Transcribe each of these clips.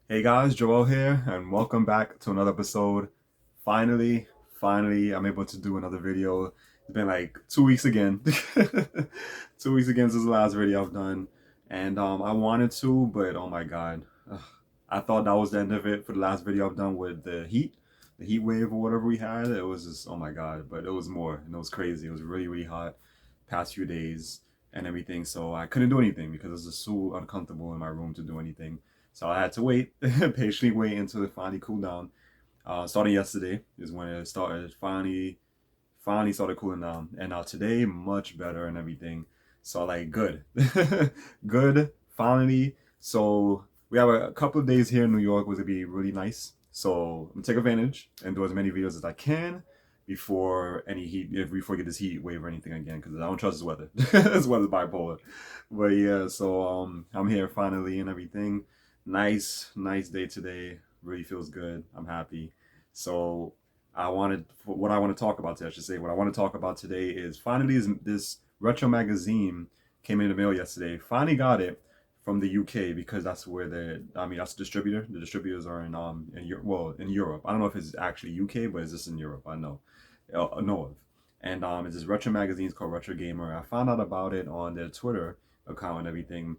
Hey guys, Joel here, and welcome back to another episode. Finally, I'm able to do another video. It's been like 2 weeks again. 2 weeks again since the last video I've done. And I wanted to, but oh my god. Ugh. I thought that was the end of it for the last video I've done with the heat wave or whatever we had. It was just, oh my god, but it was more, and it was crazy. It was really hot past few days and everything, so I couldn't do anything because it was just so uncomfortable in my room to do anything. So I had to wait, patiently wait until it finally cooled down. Starting yesterday is when it started finally started cooling down, and today much better and everything. So like good, good finally. So we have a couple of days here in New York, which would be really nice. So I'm gonna take advantage and do as many videos as I can before before we get this heat wave or anything again, because I don't trust this weather. This weather's bipolar. But yeah, so I'm here finally and everything. Nice day today. Really feels good. I'm happy. So what I want to talk about today, I should say, what I want to talk about today is finally this retro magazine came in the mail yesterday. Finally got it from the UK because that's where that's the distributor. The distributors are in Europe. I don't know if it's actually UK, but it's just in Europe. I know of. And it's this retro magazine. It's called Retro Gamer. I found out about it on their Twitter account and everything.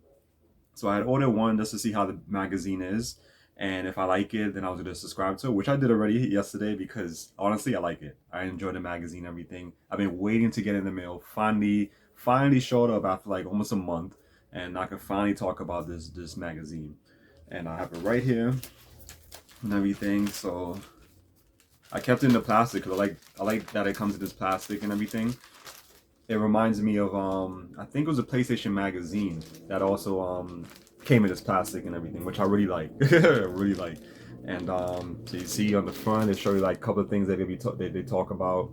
So I had ordered one just to see how the magazine is, and if I like it, then I was gonna subscribe to it, which I did already yesterday because honestly, I like it. I enjoy the magazine, everything. I've been waiting to get in the mail. Finally showed up after like almost a month, and I can finally talk about this magazine. And I have it right here and everything. So I kept it in the plastic because I like that it comes in this plastic and everything. It reminds me of I think it was a PlayStation magazine that also came in this plastic and everything, which I really like. Really like. And so you see on the front they show you like a couple of things that they talk about,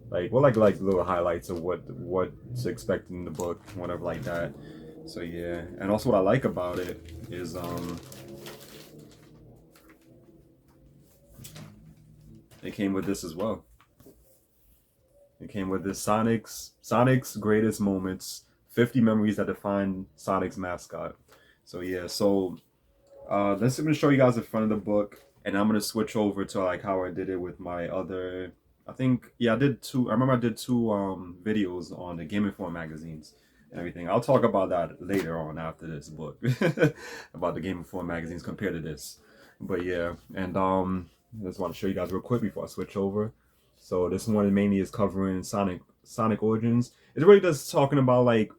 like little highlights of what to expect in the book, whatever like that. So yeah, and also what I like about it is it came with this as well. It came with this Sonic's greatest moments, 50 memories that define Sonic's mascot. So yeah, so let's I'm gonna show you guys the front of the book, and I'm gonna switch over to like how I did it with my other. I think yeah, I did two. I remember I did two videos on the Game Inform magazines and everything. I'll talk about that later on after this book about the Game Inform magazines compared to this. But yeah, and I just want to show you guys real quick before I switch over. So this one mainly is covering Sonic Origins. It's really just talking about like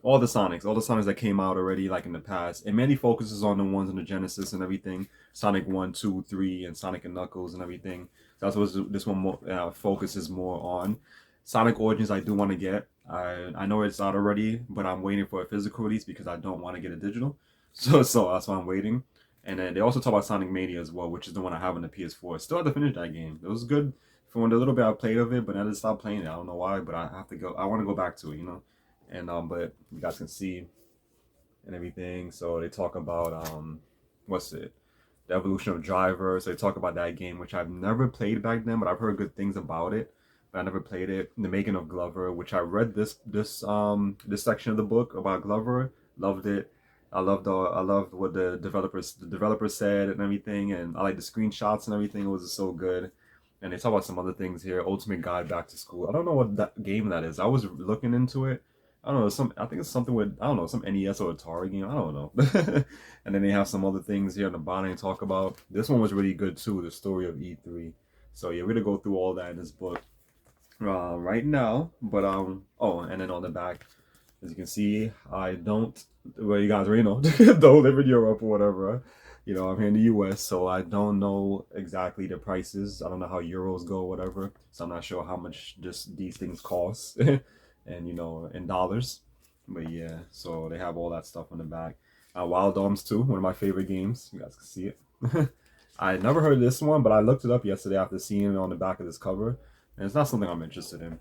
all the Sonics that came out already, like in the past. It mainly focuses on the ones in the Genesis and everything, Sonic 1, 2, 3, and Sonic and Knuckles and everything. So that's what this one focuses more on. Sonic Origins, I do want to get. I know it's out already, but I'm waiting for a physical release because I don't want to get a digital. So that's why I'm waiting. And then they also talk about Sonic Mania as well, which is the one I have on the PS4. Still have to finish that game. It was good for the little bit I played of it, but I just stopped playing it. I don't know why, but I have to go. I want to go back to it. And but you guys can see and everything. So they talk about what's it? The evolution of drivers. So they talk about that game, which I've never played back then, but I've heard good things about it. But I never played it. The making of Glover, which I read this section of the book about Glover. Loved it. I loved what the developers said and everything, and I like the screenshots and everything. It was just so good. And they talk about some other things here. Ultimate Guide Back to School. I don't know what that game that is. I was looking into it. I don't know, I think it's something with I don't know, some NES or Atari game. I don't know. And then they have some other things here on the bottom to talk about. This one was really good too, the story of E3. So yeah, we're gonna go through all that in this book right now. But oh, and then on the back, as you can see, I don't well you guys already know don't live in Europe or whatever. I'm here in the US, so I don't know exactly the prices. I don't know how euros go or whatever. So I'm not sure how much just these things cost. And in dollars. But yeah, so they have all that stuff on the back. Wild Arms 2, one of my favorite games. You guys can see it. I never heard of this one, but I looked it up yesterday after seeing it on the back of this cover, and it's not something I'm interested in.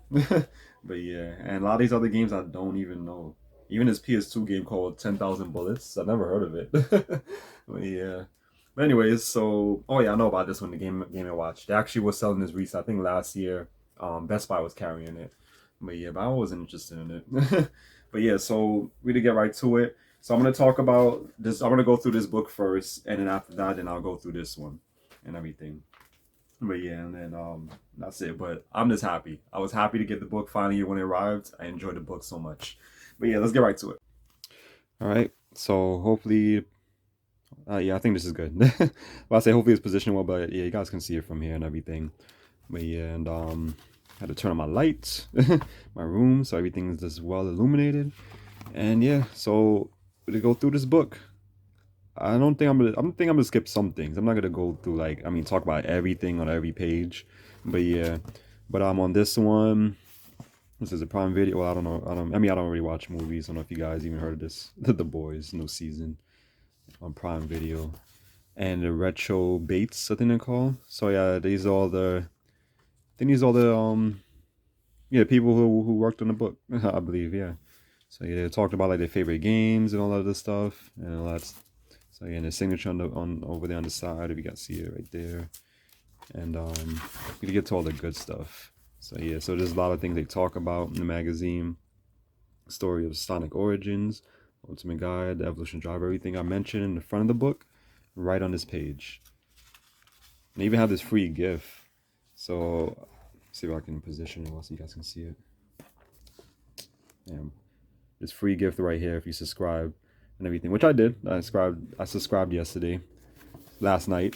But yeah, and a lot of these other games I don't even know. Even this PS2 game called 10,000 Bullets, I never heard of it. But yeah. But anyways, so oh yeah, I know about this one. The Game and Watch. They actually was selling this recently. I think last year. Best Buy was carrying it. But yeah, but I wasn't interested in it. But yeah, so we to get right to it. So I'm gonna talk about this. I'm gonna go through this book first, and then after that, then I'll go through this one and everything. But yeah, and then that's it. But I'm just happy. I was happy to get the book finally when it arrived. I enjoyed the book so much. But yeah, let's get right to it. All right. So hopefully, yeah, I think this is good. Well, I say hopefully it's positioned well, but yeah, you guys can see it from here and everything. But yeah, and I had to turn on my lights, my room, so everything is just well illuminated. And yeah, so to go through this book, I don't think I'm gonna. I don't think I'm gonna skip some things. I'm not gonna go through like I mean talk about everything on every page, but yeah. But I'm on this one. This is a Prime Video. Well, I don't know. I mean, I don't really watch movies. I don't know if you guys even heard of this. The Boys, new season on Prime Video, and the Retro Bates, I think they're called. So yeah, these are all the. I think these are all the yeah people who worked on the book. I believe, yeah. So yeah, they talked about like their favorite games and all that other stuff and all that. So again, the signature on over there on the side, if you guys see it right there, and you get to all the good stuff. So yeah, so there's a lot of things they talk about in the magazine. Story of Sonic Origins, Ultimate Guide, the Evolution Drive, everything I mentioned in the front of the book, right on this page. And they even have this free gift. So see if I can position it so you guys can see it. Damn. This free gift right here if you subscribe and everything, which I did. I subscribed yesterday, last night.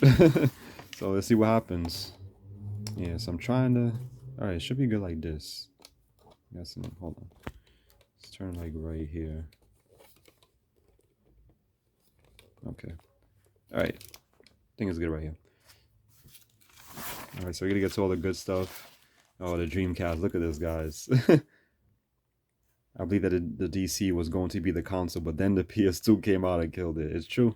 So let's see what happens. Yeah, so I'm trying to. All right, it should be good like this. Yes, hold on. Let's turn like right here. Okay. All right. I think it's good right here. All right, so we're gonna get to all the good stuff. Oh, the Dreamcast. Look at this, guys. I believe that the DC was going to be the console, but then the PS2 came out and killed it. It's true.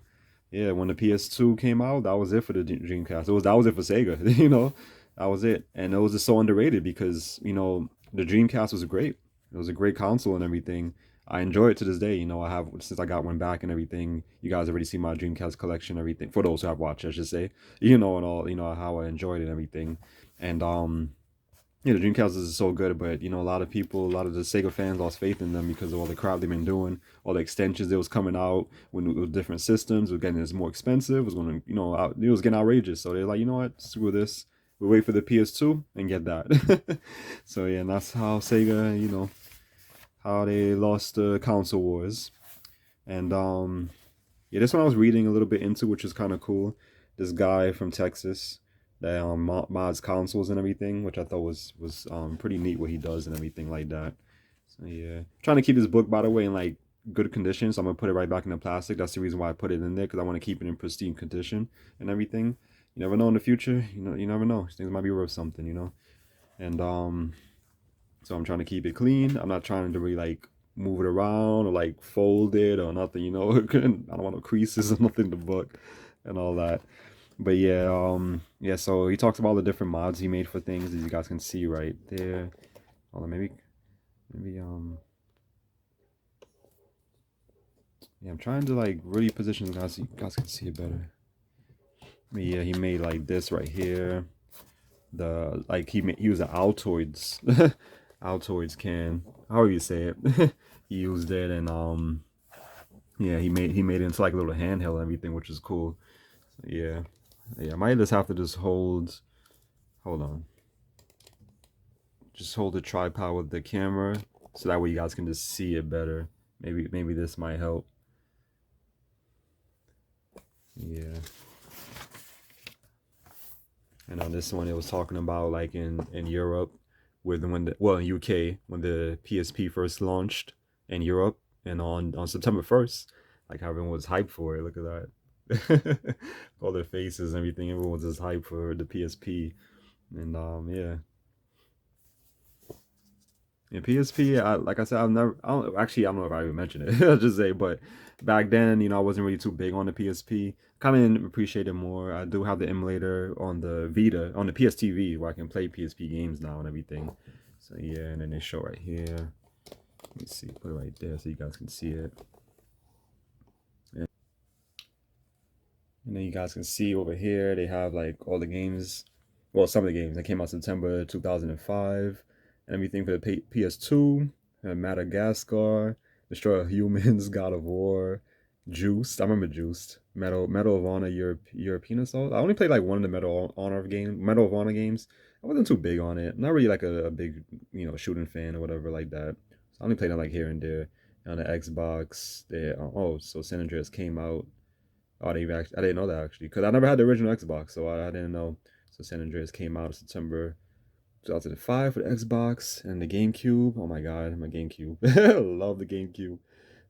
Yeah, when the PS2 came out, that was it for the Dreamcast. That was it for Sega. You know, that was it, and it was just so underrated because the Dreamcast was great. It was a great console and everything. I enjoy it to this day. I have since I got one back and everything. You guys already see my Dreamcast collection, everything. For those who have watched, I should say. And all how I enjoyed it and everything, and yeah, the Dreamcast is so good, but a lot of people, a lot of the Sega fans lost faith in them because of all the crap they've been doing, all the extensions that was coming out with different systems, it was getting more expensive, it was going to, it was getting outrageous. So they're like, you know what, screw this. We'll wait for the PS2 and get that. So yeah, and that's how Sega, how they lost the console wars. And yeah, this one I was reading a little bit into, which is kind of cool. This guy from Texas that mods consoles and everything, which I thought was pretty neat what he does and everything like that. So yeah, trying to keep this book by the way in like good condition, so I'm gonna put it right back in the plastic. That's the reason why I put it in there, because I want to keep it in pristine condition and everything. You never know in the future. You never know. Things might be worth something. And so I'm trying to keep it clean. I'm not trying to really like move it around or like fold it or nothing. I don't want no creases or nothing in the book and all that. But yeah, yeah, so he talks about all the different mods he made for things, as you guys can see right there. Hold on, maybe, yeah, I'm trying to like really position the guys so you guys can see it better. But yeah, he made like this right here. He used an Altoids, Altoids can, however you say it. He used it, and yeah, he made it into like a little handheld and everything, which is cool. So, yeah. Yeah, I might just have to just hold on. Just hold the tripod with the camera so that way you guys can just see it better. Maybe this might help. Yeah. And on this one it was talking about like in Europe in UK when the PSP first launched in Europe, and on September 1st, like how everyone was hyped for it. Look at that. All their faces and everything, everyone was just hyped for the PSP. And yeah, PSP, like I said, I don't know if I even mentioned it. I'll just say, but back then, I wasn't really too big on the PSP. Kind of appreciate it more. I do have the emulator on the Vita, on the PSTV, where I can play PSP games now and everything. So yeah, and then they show right here. Let me see, put it right there so you guys can see it. And then you guys can see over here, they have like all the games, well, some of the games that came out September 2005, and everything for the PS2, Madagascar, Destroy Humans, God of War, Juiced. I remember Juiced. Medal of Honor, European Assault. I only played like one of the Medal of Honor games. I wasn't too big on it. Not really like a big, shooting fan or whatever like that. So I only played it like here and there. On the Xbox, so San Andreas came out. Oh, I didn't know that actually, because I never had the original Xbox, so I didn't know. So San Andreas came out in September 2005 for the Xbox and the GameCube. Oh my god, my GameCube. Love the GameCube.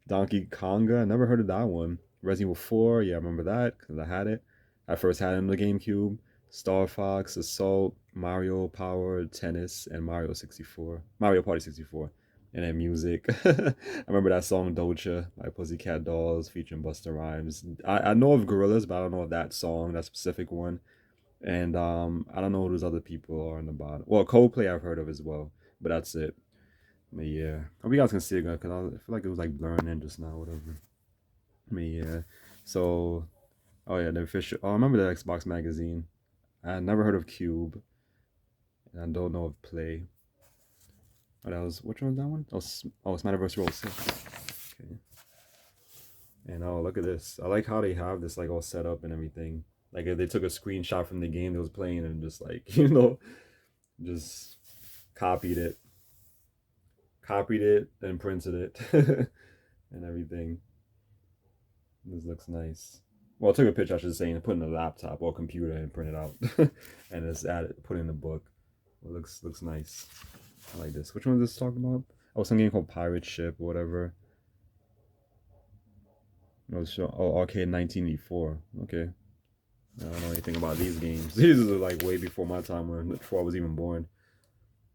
Donkey Konga, never heard of that one. Resident Evil 4, yeah, I remember that because I had it. I first had it on the GameCube. Star Fox, Assault, Mario Power, Tennis, and Mario 64. Mario Party 64. And then music. I remember that song Doja by Pussycat Dolls featuring Busta Rhymes. I know of Gorillaz, but I don't know of that song, that specific one. And I don't know who those other people are in the bottom. Well, Coldplay I've heard of as well, but that's it. But yeah, hope you guys can see it because I feel like it was like blurring in just now, whatever. But yeah, so oh yeah, the official. Oh, I remember the Xbox magazine. I never heard of Cube, and I don't know of Play. Oh, that was which one was that one? Oh, Smash Roll 6. Okay. And oh, look at this. I like how they have this like all set up and everything. Like if they took a screenshot from the game that was playing and just like just copied it, and printed it, and everything. This looks nice. Well, I took a picture, I should say, and put in a laptop or computer and print it out, and just put it in the book. It looks nice. I like this. Which one is this talking about? Oh, some game called Pirate Ship or whatever. Oh, Arcade 1984. Okay. I don't know anything about these games. These are like way before my time, before I was even born.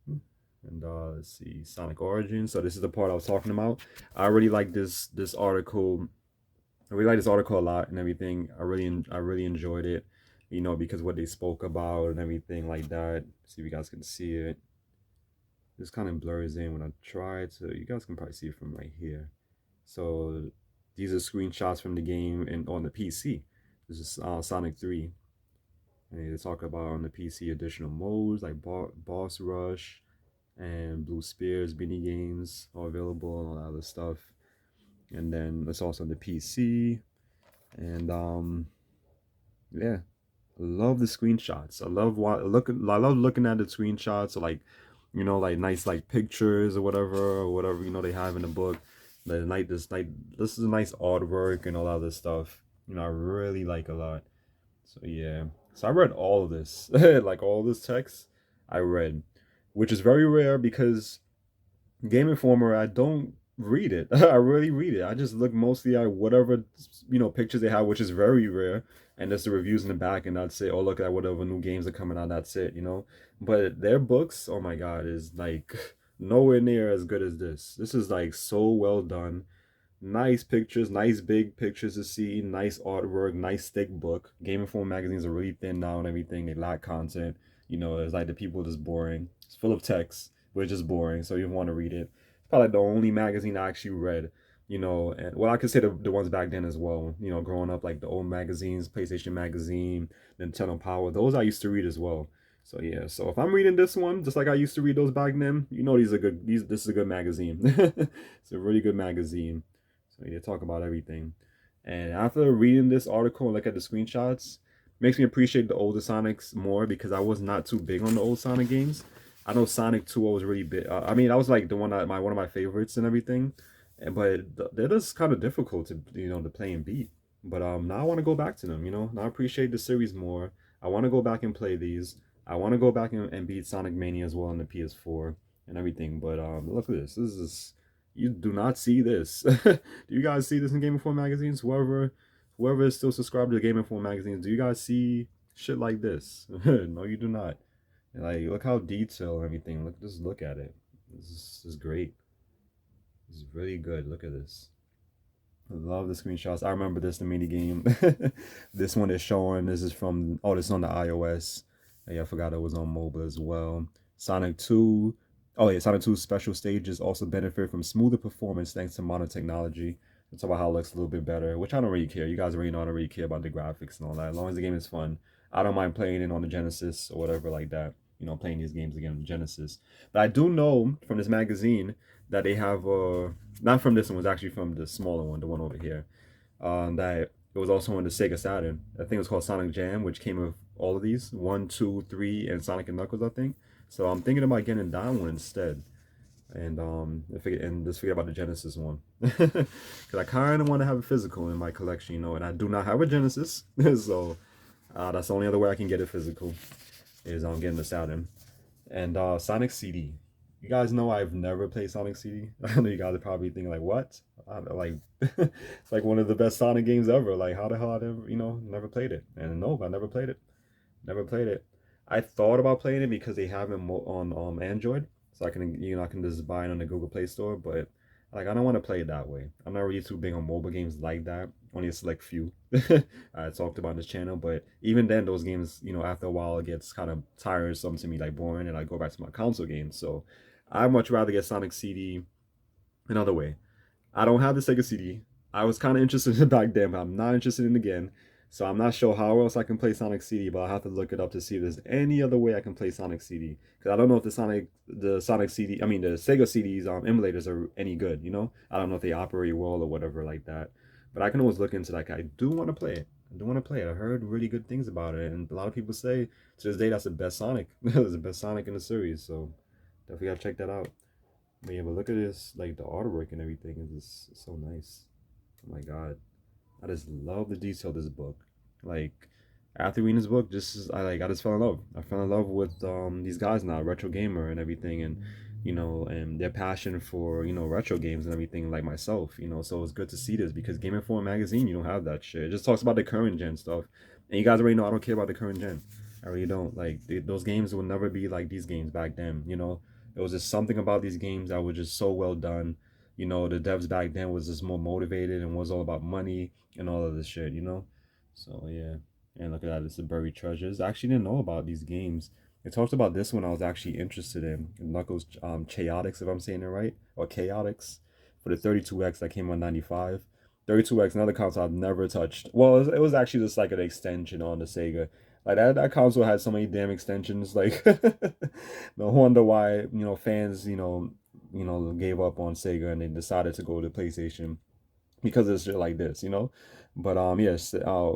And let's see, Sonic Origins. So this is the part I was talking about. I really like this article. I really like this article a lot and everything. I really enjoyed it, because what they spoke about and everything like that. See if you guys can see it. This kind of blurs in when I try to. You guys can probably see it from right here. So these are screenshots from the game and on the PC. This is Sonic 3. And they talk about on the PC additional modes like Boss Rush and Blue Spears, mini games are available and all that other stuff. And then it's also on the PC. And yeah, I love the screenshots. I love looking at the screenshots, or like, like nice like pictures or whatever they have in the book. This is a nice artwork and all that other stuff. I really like a lot. So yeah, so I read all of this, like all this text I read, which is very rare because Game Informer, I don't read it. I really read it. I just look mostly at whatever pictures they have, which is very rare, and just the reviews in the back, and I'd say, oh, look at whatever new games are coming out. That's it. But their books, oh my god, is like nowhere near as good as this. This is like so well done. Nice pictures, nice big pictures to see, nice artwork, nice thick book. Game Informer magazines are really thin now and everything. They lack content. It's like the people are just boring. It's full of text, but it's just boring, so you don't want to read it. It's probably like the only magazine I actually read. And well, I could say the ones back then as well. Growing up, like the old magazines, PlayStation Magazine, Nintendo Power, those I used to read as well. So yeah, so if I'm reading this one, just like I used to read those back then, these are good. This is a good magazine. It's a really good magazine. So they talk about everything. And after reading this article and look at the screenshots, makes me appreciate the older Sonics more because I was not too big on the old Sonic games. I know Sonic 2 was really big. I mean, that was like the one one of my favorites and everything. But they're just kind of difficult to play and beat. But now I want to go back to them. Now I appreciate the series more. I want to go back and play these. I want to go back and beat Sonic Mania as well on the PS4 and everything. But look at this. This is you do not see this. Do you guys see this in Game Informer magazines? Whoever is still subscribed to Game Informer magazines, do you guys see shit like this? No, you do not. And like, look how detailed and everything. Just look at it. This is great. This is really good. Look at this. I love the screenshots. I remember this, the mini game. This one is showing. This is from. Oh, this is on the iOS. Yeah, I forgot it was on mobile as well. Sonic 2. Oh yeah, Sonic 2's special stages also benefit from smoother performance thanks to modern technology. Let's talk about how it looks a little bit better, which I don't really care. You guys already know I don't really care about the graphics and all that. As long as the game is fun, I don't mind playing it on the Genesis or whatever like that. playing these games again on Genesis. But I do know from this magazine that they have not from this one, it was actually from the smaller one, the one over here. That it was also on the Sega Saturn. I think it was called Sonic Jam, which came with all of these, 1, 2, 3, and Sonic and Knuckles, I think. So I'm thinking about getting that one instead, and just forget about the Genesis one, because I kind of want to have a physical in my collection, and I do not have a Genesis, so that's the only other way I can get it physical is getting the Saturn. And Sonic CD. You guys know I've never played Sonic CD. I know you guys are probably thinking like, what? Like, it's like one of the best Sonic games ever. Like, how the hell I never, never played it? And no, I never played it. Never played it. I thought about playing it because they have it on Android, so I can just buy it on the Google Play Store. But like, I don't want to play it that way. I'm not really too big on mobile games like that. Only a select few I talked about on this channel. But even then, those games, after a while, it gets kind of tiresome to me, like boring, and I go back to my console games. So I'd much rather get Sonic CD another way. I don't have the Sega CD. I was kind of interested in it back then, but I'm not interested in it again. So I'm not sure how else I can play Sonic CD, but I'll have to look it up to see if there's any other way I can play Sonic CD. Because I don't know if the Sonic CD, I mean the Sega CDs emulators are any good. I don't know if they operate well or whatever like that. But I can always look into that. I do want to play it. I do want to play it. I heard really good things about it, and a lot of people say to this day that's the best Sonic. It's the best Sonic in the series. So definitely gotta check that out. But yeah, but look at this, like the artwork and everything is just so nice. Oh my god, I just love the detail of this book. Like after reading this book, I just fell in love. I fell in love with these guys now, retro gamer and everything, and and their passion for retro games and everything, like myself. So it's good to see this because Game Informer magazine, you don't have that shit. It just talks about the current gen stuff, and you guys already know I don't care about the current gen. I really don't. Like those games will never be like these games back then. It was just something about these games that was just so well done. The devs back then was just more motivated and was all about money and all of this shit. So yeah. And look at that, it's the buried treasures. I actually didn't know about these games. It talked about this one I was actually interested in. Knuckles Chaotix, if I'm saying it right. Or Chaotix for the 32X that came on 95. 32X, another console I've never touched. Well, it was actually just like an extension on the Sega. Like that console had so many damn extensions. Like no wonder why, fans, gave up on Sega and they decided to go to PlayStation because of shit like this. But yes,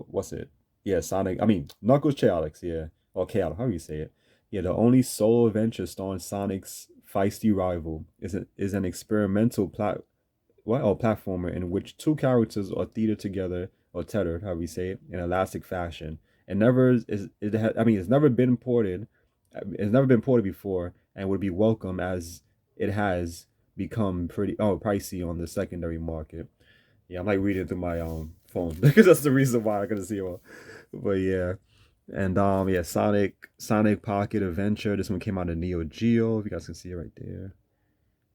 what's it? Yeah, Sonic. I mean, Knuckles Chaotix. Yeah, or Chaotix. How do you say it? Yeah, the only solo adventure starring Sonic's feisty rival is an experimental platformer in which two characters are tethered together or tethered, how we say it, in elastic fashion. And never is it. I mean, it's never been ported. It's never been ported before, and would be welcome as it has become pretty pricey on the secondary market. Yeah, I'm like reading through my phone because that's the reason why I couldn't see all. But yeah, and yeah, Sonic Pocket Adventure. This one came out of Neo Geo. If you guys can see it right there,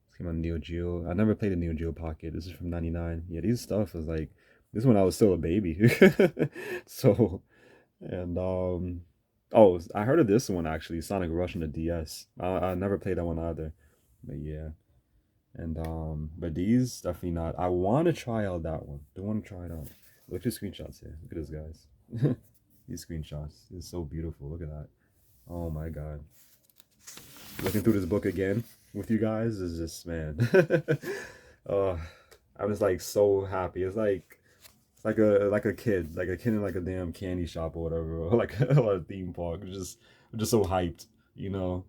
this came out of Neo Geo. I never played a Neo Geo Pocket. This is from '99. Yeah, these stuff is like this when I was still a baby. So and oh, I heard of this one actually, Sonic Rush on the DS. I never played that one either. But yeah. And but these definitely not. I want to try out that one. Do want to try it out. Look at the screenshots here. Look at this, guys. These screenshots. It's so beautiful. Look at that. Oh my god. Looking through this book again with you guys is just man. uh, I'm just like so happy. It's like a kid, like a kid in like a damn candy shop or whatever, or like a theme park. Just so hyped, you know.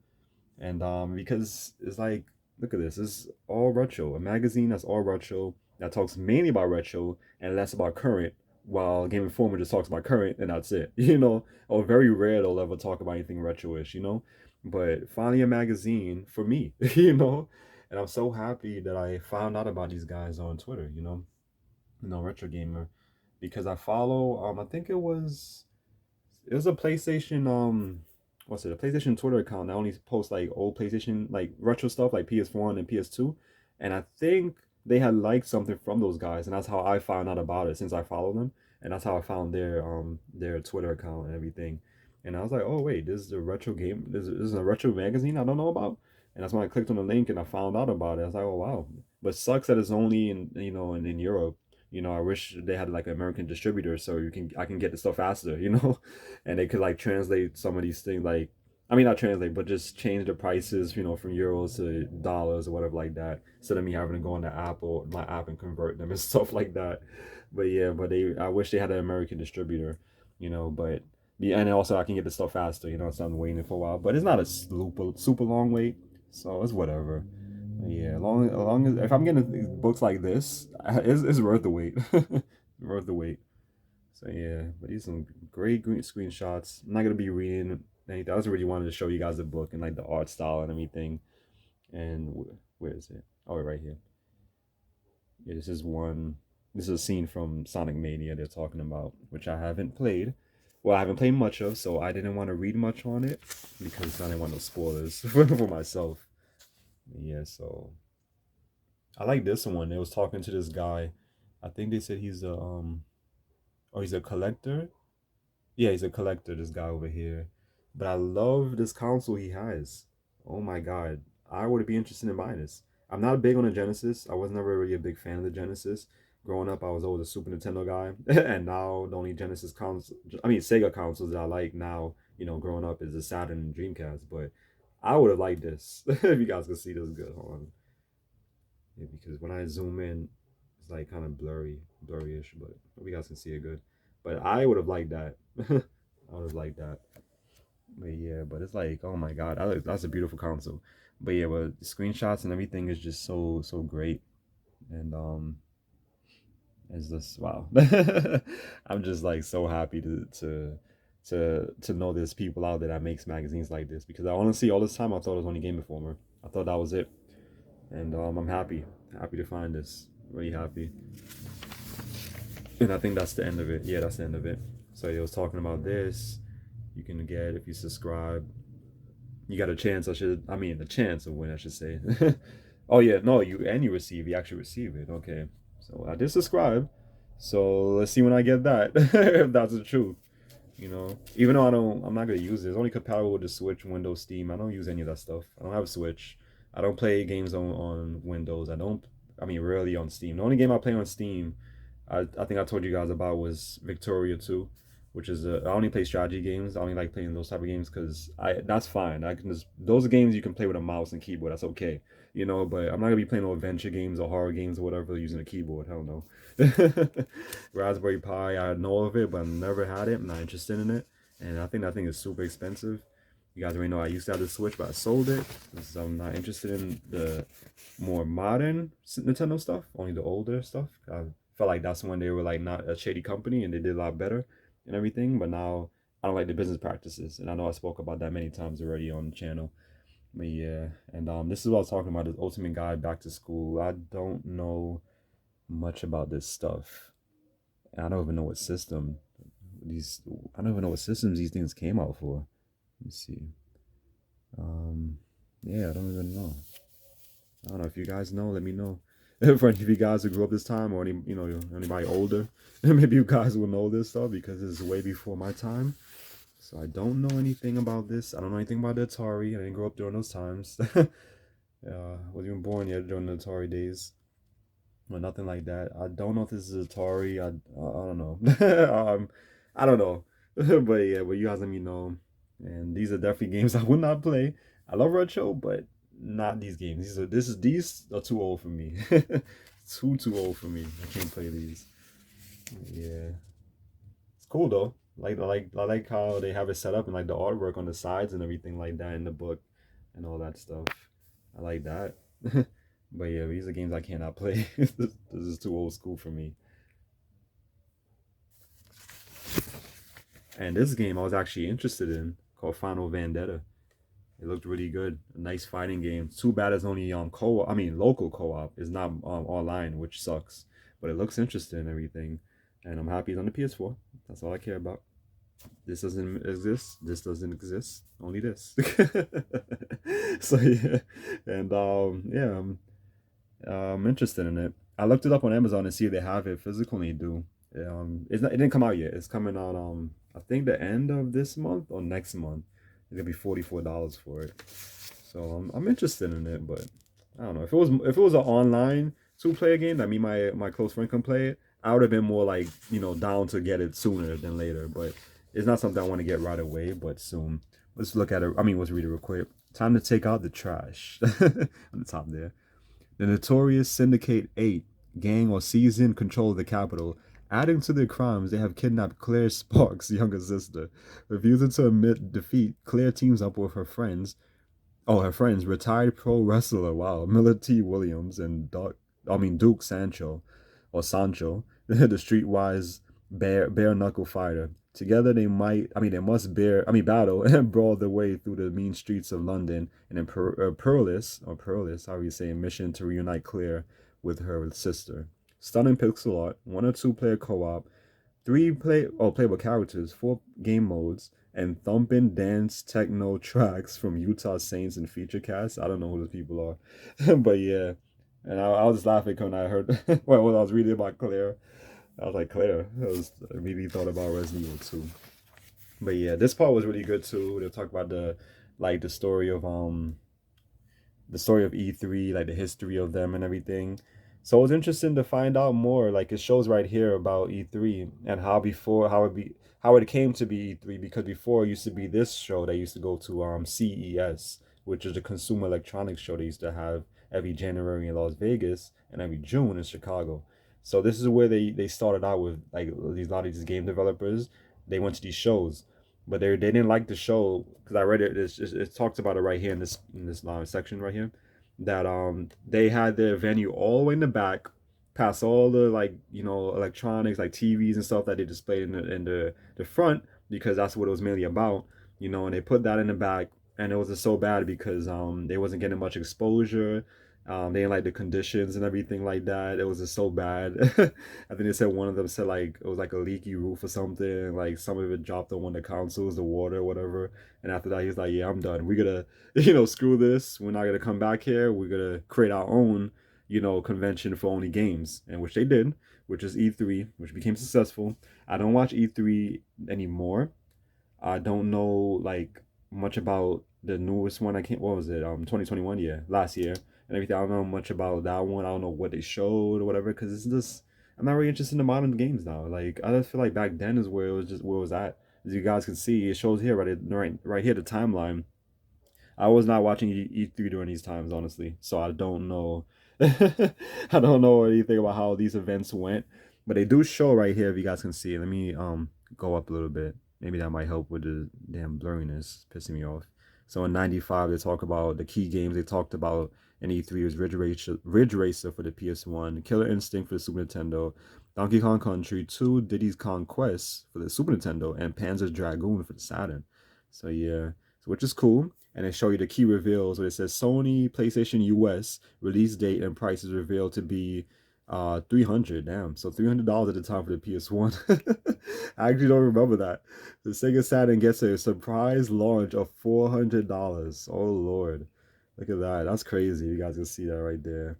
And because it's like look at this, it's all retro, a magazine that's all retro, that talks mainly about retro and less about current, while Game Informer just talks about current and that's it. Or very rare they'll ever talk about anything retro-ish. But finally a magazine for me. And I'm so happy that I found out about these guys on Twitter. Retro Gamer, because I follow I think it was a PlayStation what's it, a PlayStation Twitter account that only posts like old PlayStation like retro stuff like PS1 and PS2, and I think they had liked something from those guys, and that's how I found out about it since I follow them, and that's how I found their Twitter account and everything, and I was like, oh wait, this is a retro game, this is a retro magazine I don't know about, and that's when I clicked on the link and I found out about it. I was like, oh wow, but sucks that it's only in Europe. I wish they had like an American distributor so I can get the stuff faster, and they could like translate some of these things, like I mean, not translate, but just change the prices, from euros to dollars or whatever like that, instead of me having to go on the app or my app and convert them and stuff like that. But yeah, I wish they had an American distributor, but yeah, and also I can get the stuff faster, so I'm waiting for a while. But it's not a super long wait, so it's whatever. Yeah, long as if I'm getting books like this, it's worth the wait. Worth the wait. So yeah, but these some great green screenshots. I'm not gonna be reading anything. I just really wanted to show you guys the book and like the art style and everything. And where is it? Oh, right here. Yeah, this is one. This is a scene from Sonic Mania they're talking about, which I haven't played. Well, I haven't played much of, so I didn't want to read much on it because I didn't want no spoilers for myself. Yeah, so I like this one. They was talking to this guy. I think they said he's he's a collector. Yeah, he's a collector, this guy over here. But I love this console he has. Oh my god. I would be interested in buying this. I'm not big on the Genesis. I was never really a big fan of the Genesis. Growing up, I was always a Super Nintendo guy. And now the only Genesis console, I mean Sega consoles that I like now, growing up is the Saturn and Dreamcast. But I would have liked this. If you guys can see this good. Hold on. Yeah, because when I zoom in, it's like kind of blurry-ish, but hope you guys can see it good. But I would have liked that. I would have liked that. But yeah, but it's like, oh my god, that's a beautiful console. But yeah, but the screenshots and everything is just so great, and it's just wow. I'm just like so happy to know there's people out there that makes magazines like this because I honestly all this time I thought it was only Game Informer. I thought that was it, and I'm happy to find this. Really happy. And I think that's the end of it. Yeah, that's the end of it. So he was talking about this. You can get if you subscribe. You got a chance. I mean, a chance of win. I should say. Oh yeah, no, you receive. You actually receive it. Okay. So I did subscribe. So let's see when I get that. If that's the truth. Even though I'm not gonna use it. It's only compatible with the Switch, Windows, Steam. I don't use any of that stuff. I don't have a Switch. I don't play games on Windows. I mean, rarely on Steam. The only game I play on Steam I think I told you guys about was Victoria 2, which is I only play strategy games. I only like playing those type of games because I that's fine. I can just those are games you can play with a mouse and keyboard. That's okay, But I'm not gonna be playing no adventure games or horror games or whatever using a keyboard. Hell no. Raspberry Pi, I know of it, but I never had it. I'm not interested in it, and I think that thing is super expensive. You guys already know I used to have the Switch, but I sold it because I'm not interested in the more modern Nintendo stuff. Only the older stuff. I felt like that's when they were like not a shady company and they did a lot better and everything. But now I don't like the business practices, and I know I spoke about that many times already on the channel. But yeah, and this is what I was talking about: this Ultimate Guide Back to School. I don't know much about this stuff. And I don't even know what system these. I don't even know what systems these things came out for. Let me see. Yeah, I don't even know. I don't know if you guys know. Let me know. For any of you guys who grew up this time, or anybody older, maybe you guys will know this stuff because it's way before my time. So I don't know anything about this. I don't know anything about the Atari. I didn't grow up during those times. Wasn't even born yet during the Atari days, or nothing like that. I don't know if this is Atari. I don't know. I don't know. But yeah, but you guys let me know. And these are definitely games I would not play. I love retro, but not these games. These are too old for me. Too old for me. I can't play these. Yeah, it's cool though. I like how they have it set up and like the artwork on the sides and everything like that in the book and all that stuff. I like that. But yeah, these are games I cannot play. This is too old school for me. And this game I was actually interested in called Final Vendetta. It looked really good. A nice fighting game. Too bad it's only co-op. I mean local co-op. It's not online, which sucks. But it looks interesting and everything. And I'm happy it's on the PS4. That's all I care about. This doesn't exist. This doesn't exist. Only this. So yeah, and yeah, I'm interested in it. I looked it up on Amazon and see if they have it physically. Do it didn't come out yet. It's coming out I think the end of this month or next month. It's gonna be $44 for it. So I'm interested in it, but I don't know if it was an online two-player game that me and my close friend can play it. I would have been more down to get it sooner than later. But it's not something I want to get right away, but soon. Let's look at it. I mean, let's read it real quick. Time to take out the trash on the top there. The notorious Syndicate 8 gang or seizing control of the capital. Adding to their crimes, they have kidnapped Claire Sparks' younger sister. Refusing to admit defeat, Claire teams up with her friends, retired pro wrestler, wow, Miller T. Williams and Duke Sancho, or Sancho, the streetwise bare knuckle fighter. Together they must battle and brawl their way through the mean streets of London in a perilous, how you say, mission to reunite Claire with her sister. Stunning pixel art, 1 or 2 player co-op, playable characters, 4 game modes, and thumping dance techno tracks from Utah Saints and feature cast. I don't know who those people are, but yeah. And I was just laughing when I heard when I was reading about Claire. I was like, Claire. I immediately thought about Resident Evil 2. But yeah, this part was really good too. They talk about the story of E3, like the history of them and everything. So it was interesting to find out more. Like it shows right here about E3 and how it came to be E3, because before it used to be this show that used to go to CES, which is the Consumer Electronics show they used to have every January in Las Vegas and every June in Chicago. So this is where they started out with like these a lot of these game developers. They went to these shows, but they didn't like the show because I read it. It talks about it right here in this section right here, that they had their venue all the way in the back, past all the like electronics like TVs and stuff that they displayed in the front, because that's what it was mainly about, and they put that in the back, and it was just so bad because they wasn't getting much exposure. They didn't like the conditions and everything like that. It was just so bad. I think they said one of them said like it was like a leaky roof or something. Like some of it dropped on one of the consoles, the water, or whatever. And after that, he was like, "Yeah, I'm done. We're gonna, screw this. We're not gonna come back here. We're gonna create our own, convention for only games." And which they did, which is E3, which became successful. I don't watch E3 anymore. I don't know like much about the newest one. I can't. What was it? 2021. Yeah, last year and everything. I don't know much about that one. I don't know what they showed or whatever. Because it's just I'm not really interested in the modern games now. Like I just feel like back then is where it was just where it was at. As you guys can see, it shows here right here the timeline. I was not watching E3 during these times, honestly. So I don't know. I don't know anything about how these events went, but they do show right here. If you guys can see, let me go up a little bit. Maybe that might help with the damn blurriness, pissing me off. So in '95, they talk about the key games they talked about in E3 was Ridge Racer for the PS1, Killer Instinct for the Super Nintendo, Donkey Kong Country 2, Diddy's Kong Quest for the Super Nintendo, and Panzer Dragoon for the Saturn. So yeah, so which is cool. And they show you the key reveals where it says Sony PlayStation US release date and price is revealed to be 300. Damn, so $300 at the time for the PS1. I actually don't remember that. The Sega Saturn gets a surprise launch of $400. Oh Lord, look at that. That's crazy. You guys can see that right there.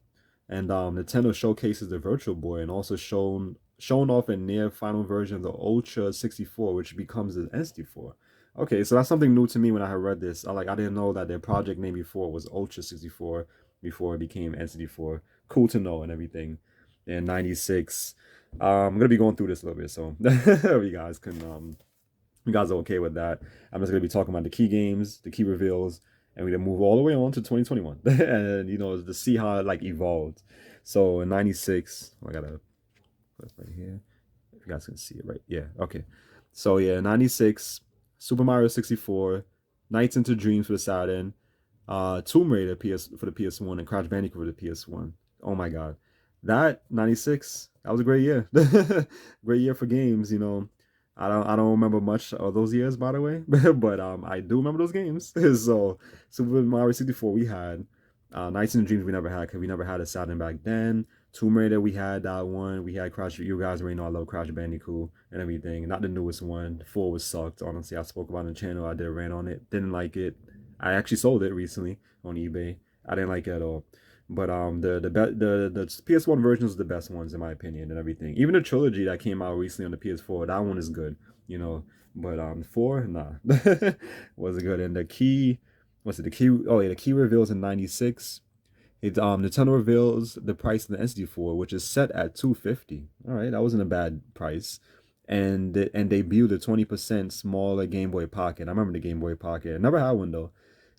And Nintendo showcases the Virtual Boy and also shown off a near final version of the Ultra 64, which becomes the N64. Okay, so that's something new to me when I had read this. I didn't know that their project name before was Ultra 64 before it became N64. Cool to know and everything. And 96. I'm gonna be going through this a little bit, so you guys can you guys are okay with that. I'm just gonna be talking about the key games, the key reveals, and we're gonna move all the way on to 2021 and to see how it like evolved. So in 96, I gotta put it right here. If you guys can see it right. Yeah, okay. So yeah, 96, Super Mario 64, Nights into Dreams for the Saturn, Tomb Raider for the PS1, and Crash Bandicoot for the PS1. Oh my god. That 96, that was a great year. Great year for games, I don't remember much of those years, by the way, but I do remember those games. So Super Mario 64 we had, Nights and Dreams we never had because we never had a Saturn back then. Tomb Raider we had that one. We had Crash. You guys already know I love Crash Bandicoot and everything. Not the newest one. 4 was sucked. Honestly, I spoke about it on the channel. I did a rant on it. Didn't like it. I actually sold it recently on eBay. I didn't like it at all. But the PS1 versions was the best ones in my opinion and everything. Even the trilogy that came out recently on the PS4, that one is good, But 4, nah, wasn't good. And the key, what's it? The key, oh yeah, the key reveals in '96. Nintendo reveals the price of the SD4, which is set at $250. All right, that wasn't a bad price. and debuted a 20% smaller Game Boy Pocket. I remember the Game Boy Pocket. I never had one though.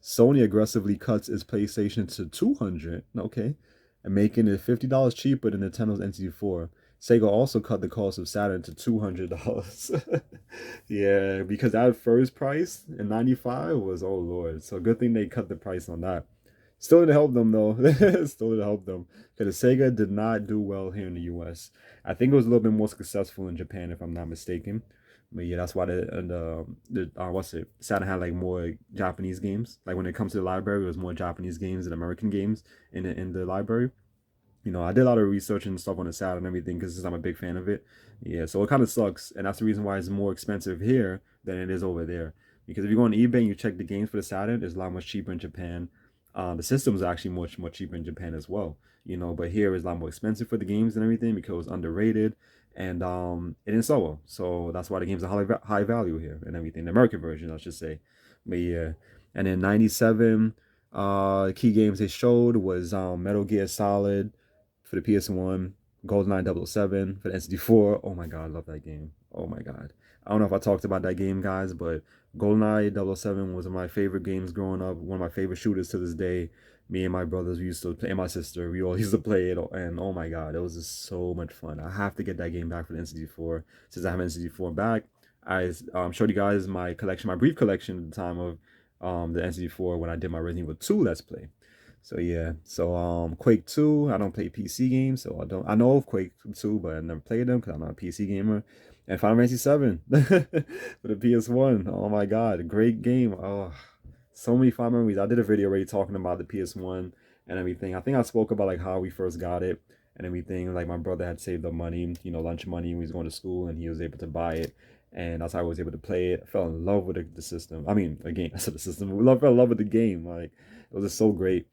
Sony aggressively cuts its PlayStation to 200, okay, and making it $50 cheaper than Nintendo's N64. Sega also cut the cost of Saturn to $200. Yeah, because that first price in '95 was, oh Lord. So good thing they cut the price on that. Still didn't help them though. Still didn't help them because Sega did not do well here in the U.S. I think it was a little bit more successful in Japan, if I'm not mistaken. But yeah, that's why the what's it? Saturn had like more Japanese games. Like when it comes to the library, it was more Japanese games than American games in the library. I did a lot of research and stuff on the Saturn and everything because I'm a big fan of it. Yeah, so it kind of sucks, and that's the reason why it's more expensive here than it is over there. Because if you go on eBay and you check the games for the Saturn, it's a lot much cheaper in Japan. The system's actually much more cheaper in Japan as well. But here it's a lot more expensive for the games and everything because it was underrated and it didn't sell well. So that's why the games are high value here and everything. The American version, I should say. But yeah, and in '97, key games they showed was Metal Gear Solid for the PS1, GoldenEye 007 for the N64. Oh my god, I love that game. Oh my god. I don't know if I talked about that game, guys, but GoldenEye 007 was one of my favorite games growing up. One of my favorite shooters to this day. Me and my brothers, we used to play, and my sister, we all used to play it. And oh my god, it was just so much fun. I have to get that game back for the N64. Since I have N64 back, I showed you guys my collection, my brief collection at the time of the N64 when I did my Resident Evil 2 Let's Play. So yeah, so Quake 2, I don't play PC games, so I know of Quake 2, but I never played them because I'm not a PC gamer. And Final Fantasy 7 for the PS1. Oh my god, great game. Oh, so many fond memories. I did a video already talking about the PS1 and everything. I think I spoke about like how we first got it and everything. Like my brother had saved up money, lunch money when he was going to school, and he was able to buy it. And that's how I was able to play it. I fell in love with the system. I mean, the game. I said the system. Fell in love with the game. Like it was just so great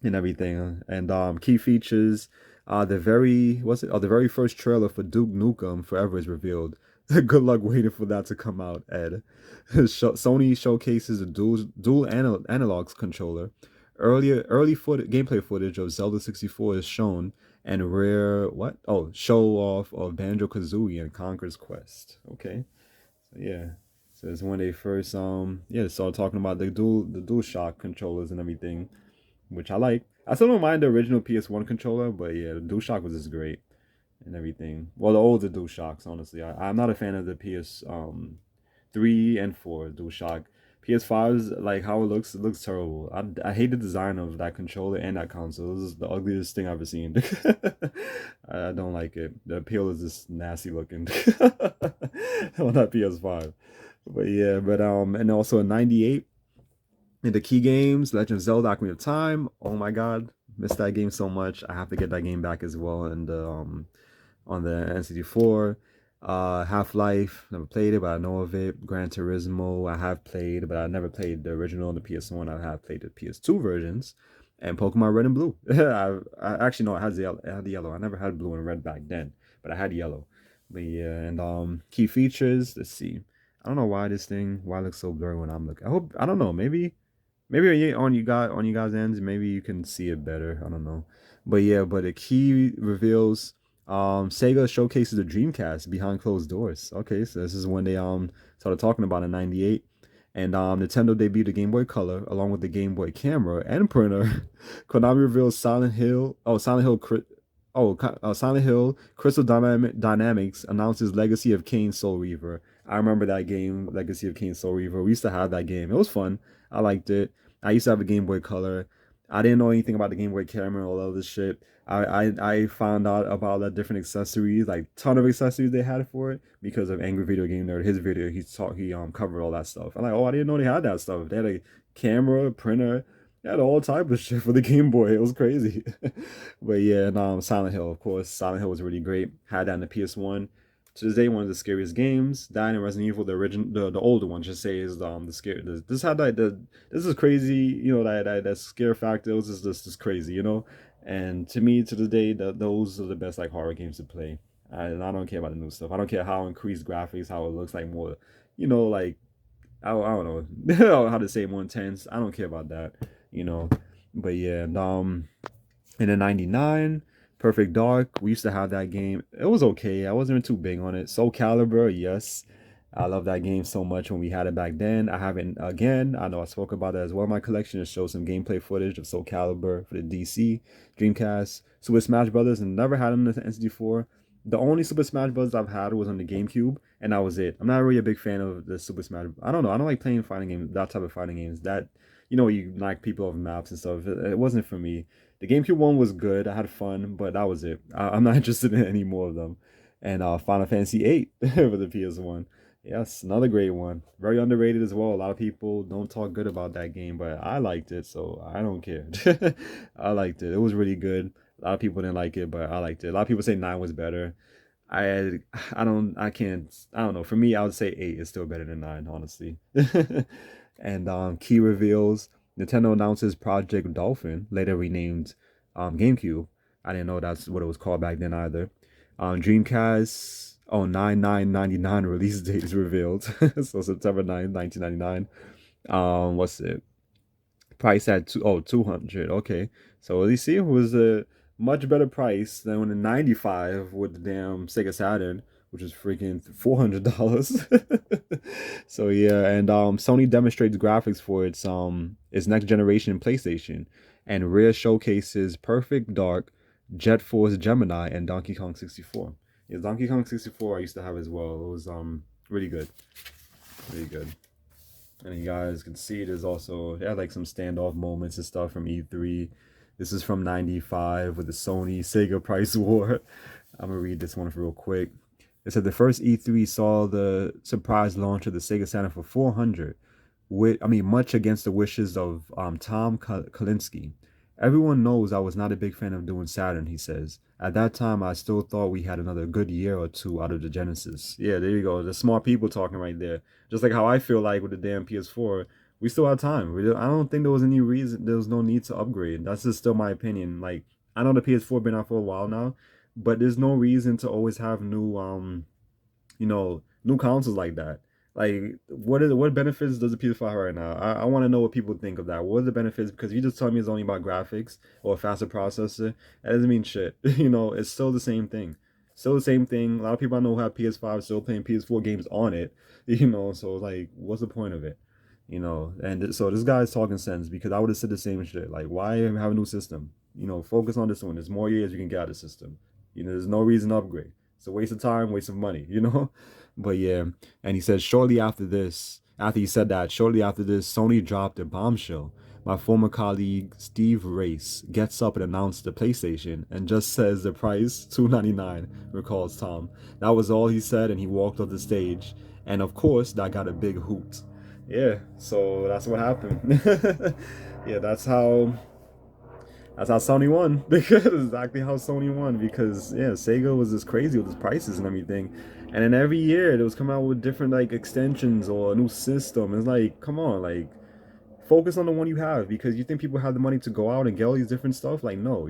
and everything. And key features, the very first trailer for Duke Nukem Forever is revealed. Good luck waiting for that to come out, Ed. Sony showcases a dual analogs controller. Early gameplay footage of Zelda 64 is shown, and rare show off of Banjo Kazooie and Conker's Quest. Okay, so yeah. So it's when they first they started talking about the dual shock controllers and everything, which I like. I still don't mind the original PS1 controller, but yeah, the DualShock was just great and everything. Well, the older DualShocks, honestly. I'm not a fan of the PS 3 and 4 DualShock. PS5's like how it looks terrible. I hate the design of that controller and that console. This is the ugliest thing I've ever seen. I don't like it. The appeal is just nasty looking on that PS5. But yeah, and also in '98. In the key games, Legend of Zelda: Ocarina of Time. Oh my God, missed that game so much. I have to get that game back as well. And on the N64, Half-Life. Never played it, but I know of it. Gran Turismo, I have played, but I never played the original on the PS1. I have played the PS2 versions, and Pokemon Red and Blue. I actually know I had the yellow. I never had blue and red back then, but I had yellow. But yeah, and key features. Let's see. I don't know why it looks so blurry when I'm looking. I don't know. Maybe on you guys' ends, maybe you can see it better. I don't know, but yeah, but the key reveals. Sega showcases the Dreamcast behind closed doors. Okay, so this is when they started talking about in '98, and Nintendo debuted the Game Boy Color along with the Game Boy camera and printer. Konami reveals Silent Hill Crystal Dynamics announces Legacy of Kain Soul Reaver. I remember that game, Legacy of Kain Soul Reaver. We used to have that game. It was fun. I liked it. I used to have a Game Boy Color. I didn't know anything about the Game Boy camera and all of this shit. I found out about the different accessories, like ton of accessories they had for it because of Angry Video Game Nerd. His video, he covered all that stuff. I'm like, oh, I didn't know they had that stuff. They had a camera, printer, they had all type of shit for the Game Boy. It was crazy. But yeah, and Silent Hill, of course. Silent Hill was really great. Had that in the PS1. To this day, one of the scariest games. That and Resident Evil, the original, the older one, just say is the scare. This had like this is crazy. That scare factor was just crazy. And to me, to this day, those are the best like horror games to play. And I don't care about the new stuff. I don't care how increased graphics, how it looks like more, like I don't know how to say more intense. I don't care about that. But yeah, and then '99. Perfect Dark, we used to have that game. It was okay. I wasn't even too big on it. Soul Calibur, yes. I love that game so much when we had it back then. I haven't again. I know I spoke about it as well in my collection to show some gameplay footage of Soul Calibur for the DC, Dreamcast, Super Smash Brothers, and never had them in the N64. The only Super Smash Bros. I've had was on the GameCube, and that was it. I'm not really a big fan of the Super Smash. I don't know. I don't like playing fighting games, that type of fighting games. That you knock people off maps and stuff. It wasn't for me. The GameCube one was good. I had fun, but that was it. I'm not interested in any more of them. And Final Fantasy VIII for the PS1. Yes, another great one. Very underrated as well. A lot of people don't talk good about that game, but I liked it, so I don't care. I liked it. It was really good. A lot of people didn't like it, but I liked it. A lot of people say 9 was better. I I don't know. For me, I would say 8 is still better than 9, honestly. And key reveals. Nintendo announces Project Dolphin, later renamed GameCube. I didn't know that's what it was called back then either. Dreamcast, oh, 9/9/99 release date is revealed. So September 9th, 1999. What's it? Price at 200. Okay. So you see, it was a much better price than when the 95 with the damn Sega Saturn, which is freaking $400. So yeah, and Sony demonstrates graphics for its next generation PlayStation, and Rare showcases Perfect Dark, Jet Force Gemini, and Donkey Kong 64. Yeah, Donkey Kong 64 I used to have as well. It was really good. Really good. And you guys can see there's also they had like some standoff moments and stuff from E3. This is from '95 with the Sony Sega price war. I'm gonna read this one real quick. It said the first E3 saw the surprise launch of the Sega Saturn for 400, much against the wishes of Tom Kalinske. Everyone knows I was not a big fan of doing Saturn, he says. At that time, I still thought we had another good year or two out of the Genesis. Yeah, there you go. The smart people talking right there. Just like how I feel like with the damn PS4, we still have time. I don't think there was any reason, there was no need to upgrade. That's just still my opinion. Like, I know the PS4 been out for a while now, but there's no reason to always have new consoles like that. Like, what benefits does the PS5 have right now? I want to know what people think of that. What are the benefits? Because if you just tell me it's only about graphics or a faster processor, that doesn't mean shit. It's still the same thing. Still the same thing. A lot of people I know who have PS5 still playing PS4 games on it. So like, what's the point of it? And so this guy's talking sense because I would have said the same shit. Like, why have a new system? Focus on this one. There's more years you can get out of the system. There's no reason to upgrade. It's a waste of time, waste of money. But yeah, and he said after he said that, shortly after this, Sony dropped a bombshell. My former colleague Steve Race gets up and announced the PlayStation and just says the price $299, recalls Tom. That was all he said, and he walked off the stage. And of course, that got a big hoot. Yeah, so that's what happened. Yeah, that's how Sony won. Because exactly how Sony won. Because yeah, Sega was just crazy with its prices and everything. And then every year it was coming out with different like extensions or a new system. It's like, come on, like focus on the one you have because you think people have the money to go out and get all these different stuff. Like no.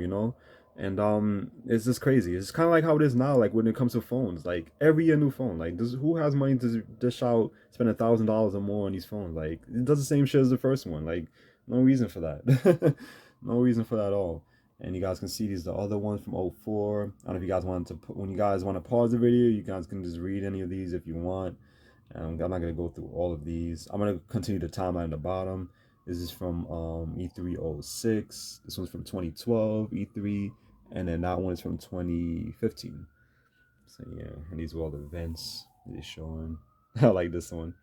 And it's just crazy. It's kind of like how it is now. Like when it comes to phones, like every year new phone. Like who has money to dish out spend $1,000 or more on these phones? Like it does the same shit as the first one. Like no reason for that. No reason for that at all. And you guys can see these the other ones from '04. I don't know if you guys want to when you guys want to pause the video, you guys can just read any of these if you want. I'm not gonna go through all of these. I'm gonna continue the timeline at the bottom. This is from E3 '06. This one's from 2012 E3, and then that one is from 2015. So yeah, and these are all the events they're showing. I like this one.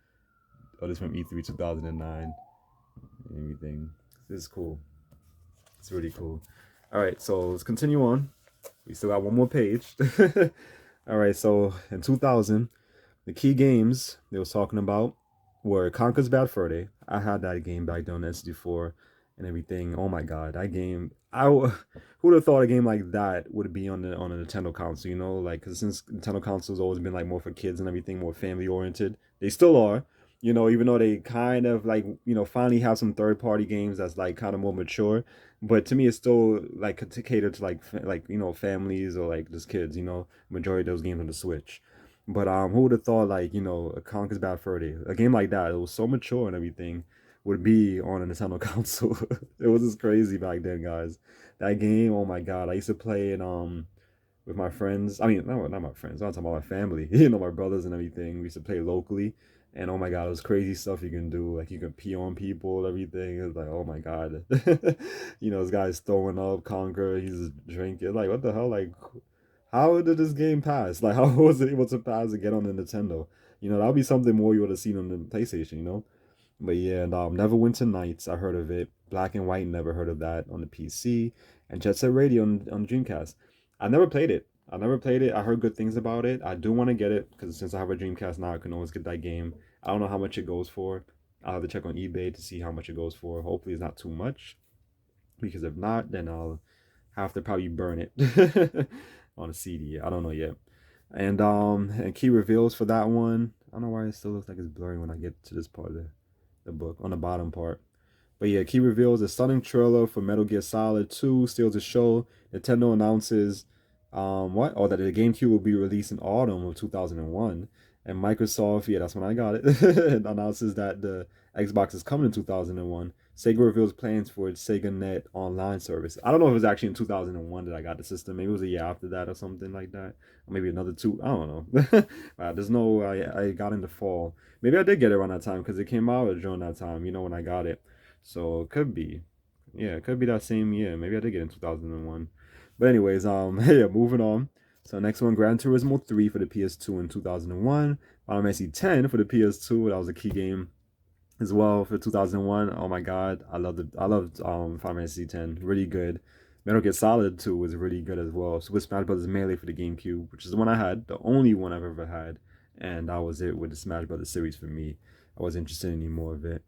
Oh, this is from E3 2009. Everything. This is cool. It's really cool. All right, so let's continue on. We still got one more page. All right, so in 2000, the key games they was talking about were Conker's Bad Fur Day. I had that game back then on SD4 and everything. Oh my god, that game! Who would have thought a game like that would be on a Nintendo console? Like because since Nintendo consoles always been like more for kids and everything, more family oriented. They still are. Even though they kind of like finally have some third party games that's like kind of more mature, but to me it's still like to cater to families or like just kids. Majority of those games on the Switch. But who would have thought like a Conker's Bad Fur Day, a game like that, it was so mature and everything, would be on a Nintendo console. It was just crazy back then, guys. That game, oh my god, I used to play it with my friends. I mean, not my friends. I'm talking about my family. My brothers and everything. We used to play locally, and oh my god, it was crazy stuff you can do. Like you can pee on people, everything. It's like, oh my god, this guy's throwing up, Conquer. He's just drinking. Like what the hell? Like, how did this game pass? Like, how was it able to pass and get on the Nintendo? That would be something more you would have seen on the PlayStation. But yeah, and Neverwinter Nights, I heard of it. Black and White, never heard of that on the PC. And Jet Set Radio on Dreamcast. I never played it. I never played it. I heard good things about it. I do want to get it because since I have a Dreamcast now, I can always get that game. I don't know how much it goes for. I'll have to check on eBay to see how much it goes for. Hopefully, it's not too much because if not, then I'll have to probably burn it on a CD. I don't know yet. And key reveals for that one. I don't know why it still looks like it's blurry when I get to this part of the book on the bottom part. But yeah, key reveals a stunning trailer for Metal Gear Solid 2 steals the show. Nintendo announces what? Oh, that the GameCube will be released in autumn of 2001. And Microsoft, yeah, that's when I got it, announces that the Xbox is coming in 2001. Sega reveals plans for its Sega Net online service. I don't know if it was actually in 2001 that I got the system. Maybe it was a year after that or something like that. Or maybe another two. I don't know. There's no, I got in the fall. Maybe I did get it around that time because it came out during that time, when I got it. So it could be. Yeah, it could be that same year. Maybe I did get it in 2001. But anyways, yeah, moving on. So next one, Gran Turismo 3 for the PS2 in 2001. Final Fantasy 10 for the PS2. That was a key game as well for 2001. Oh my god, I loved Final Fantasy 10. Really good. Metal Gear Solid 2 was really good as well. Super Smash Bros. Melee for the GameCube, which is the one I had, the only one I've ever had. And that was it with the Smash Bros. Series for me. I wasn't interested in any more of it.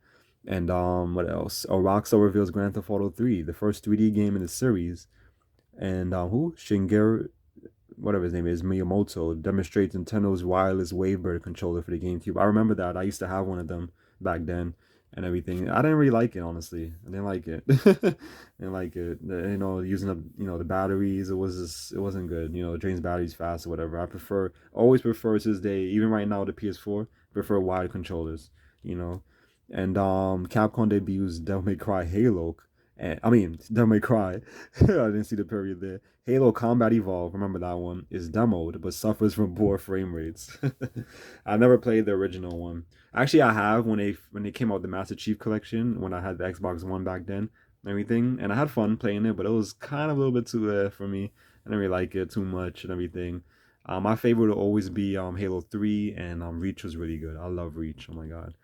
And what else? Oh, Rockstar reveals Grand Theft Auto 3, the first 3D game in the series. And who? Shigeru, whatever his name is, Miyamoto, demonstrates Nintendo's wireless Wavebird controller for the GameCube. I remember that. I used to have one of them back then and everything. I didn't really like it, honestly. I didn't like it. I didn't like it. Using up, the batteries, it wasn't good. It drains batteries fast or whatever. Always prefer to this day, even right now with the PS4, prefer wired controllers, you know. And Capcom debuts Devil May Cry Halo. And I mean, Devil May Cry. I didn't see the period there. Halo Combat Evolved, remember that one, is demoed but suffers from poor frame rates. I never played the original one. Actually, I have when they came out with the Master Chief Collection when I had the Xbox One back then and everything, and I had fun playing it, but it was kind of a little bit too for me. I didn't really like it too much and everything. My favorite will always be Halo 3, and Reach was really good. I love Reach. Oh my god.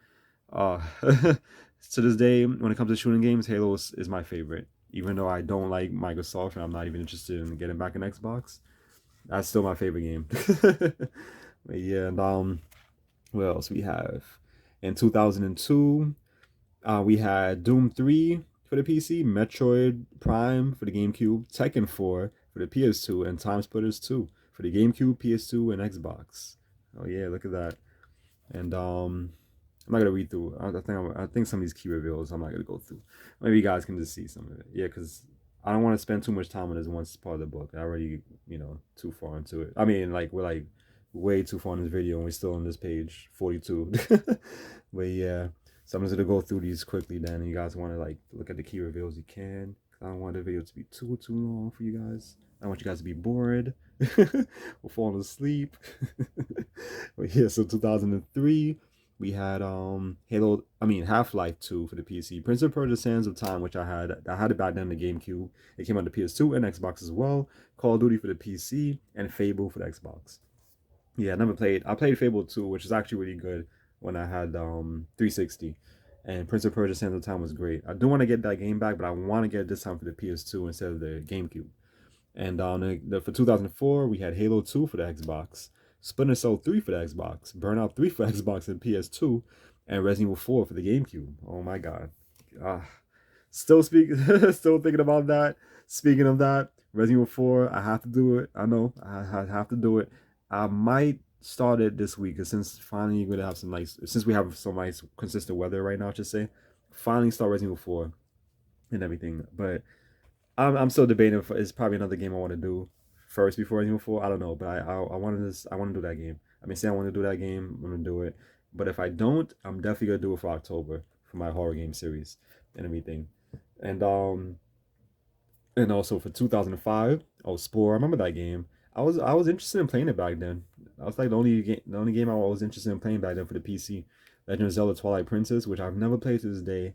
Uh, to this day, when it comes to shooting games, Halo is my favorite. Even though I don't like Microsoft and I'm not even interested in getting back an Xbox, that's still my favorite game. But yeah, and what else we have? In 2002, we had Doom 3 for the PC, Metroid Prime for the GameCube, Tekken 4 for the PS2, and Time Splitters 2 for the GameCube, PS2, and Xbox. Oh yeah, look at that. And I'm not gonna read through. I think some of these key reveals I'm not gonna go through. Maybe you guys can just see some of it. Yeah, because I don't want to spend too much time on this one part of the book. I already too far into it. I mean, like we're like way too far in this video, and we're still on this page 42. But yeah, so I'm just gonna go through these quickly. Then and you guys want to like look at the key reveals, you can. I don't want the video to be too long for you guys. I don't want you guys to be bored or falling asleep. But yeah, so 2003. We had Half-Life 2 for the PC. Prince of Persia Sands of Time, which I had it back then on the GameCube. It came on the PS2 and Xbox as well. Call of Duty for the PC and Fable for the Xbox. Yeah, I played Fable 2, which is actually really good when I had 360. And Prince of Persia Sands of Time was great. I do want to get that game back, but I want to get it this time for the PS2 instead of the GameCube. And for 2004, we had Halo 2 for the Xbox, Splinter Cell 3 for the Xbox, Burnout 3 for Xbox and PS2, and Resident Evil 4 for the GameCube. Oh my god. Still thinking about that. Speaking of that, Resident Evil 4, I have to do it. I know, I have to do it. I might start it this week, since finally you're gonna have since we have some nice consistent weather right now, I should say, finally start Resident Evil 4 and everything. But I'm still debating if it's probably another game I want to do first before Resident Evil 4. I don't know, but I want to do that game. I mean, say I want to do that game, I'm gonna do it. But if I don't, I'm definitely gonna do it for October for my horror game series and everything. And and also for 2005, oh Spore, I remember that game. I was interested in playing it back then. I was like the only game I was interested in playing back then for the PC. Legend of Zelda Twilight Princess, which I've never played to this day.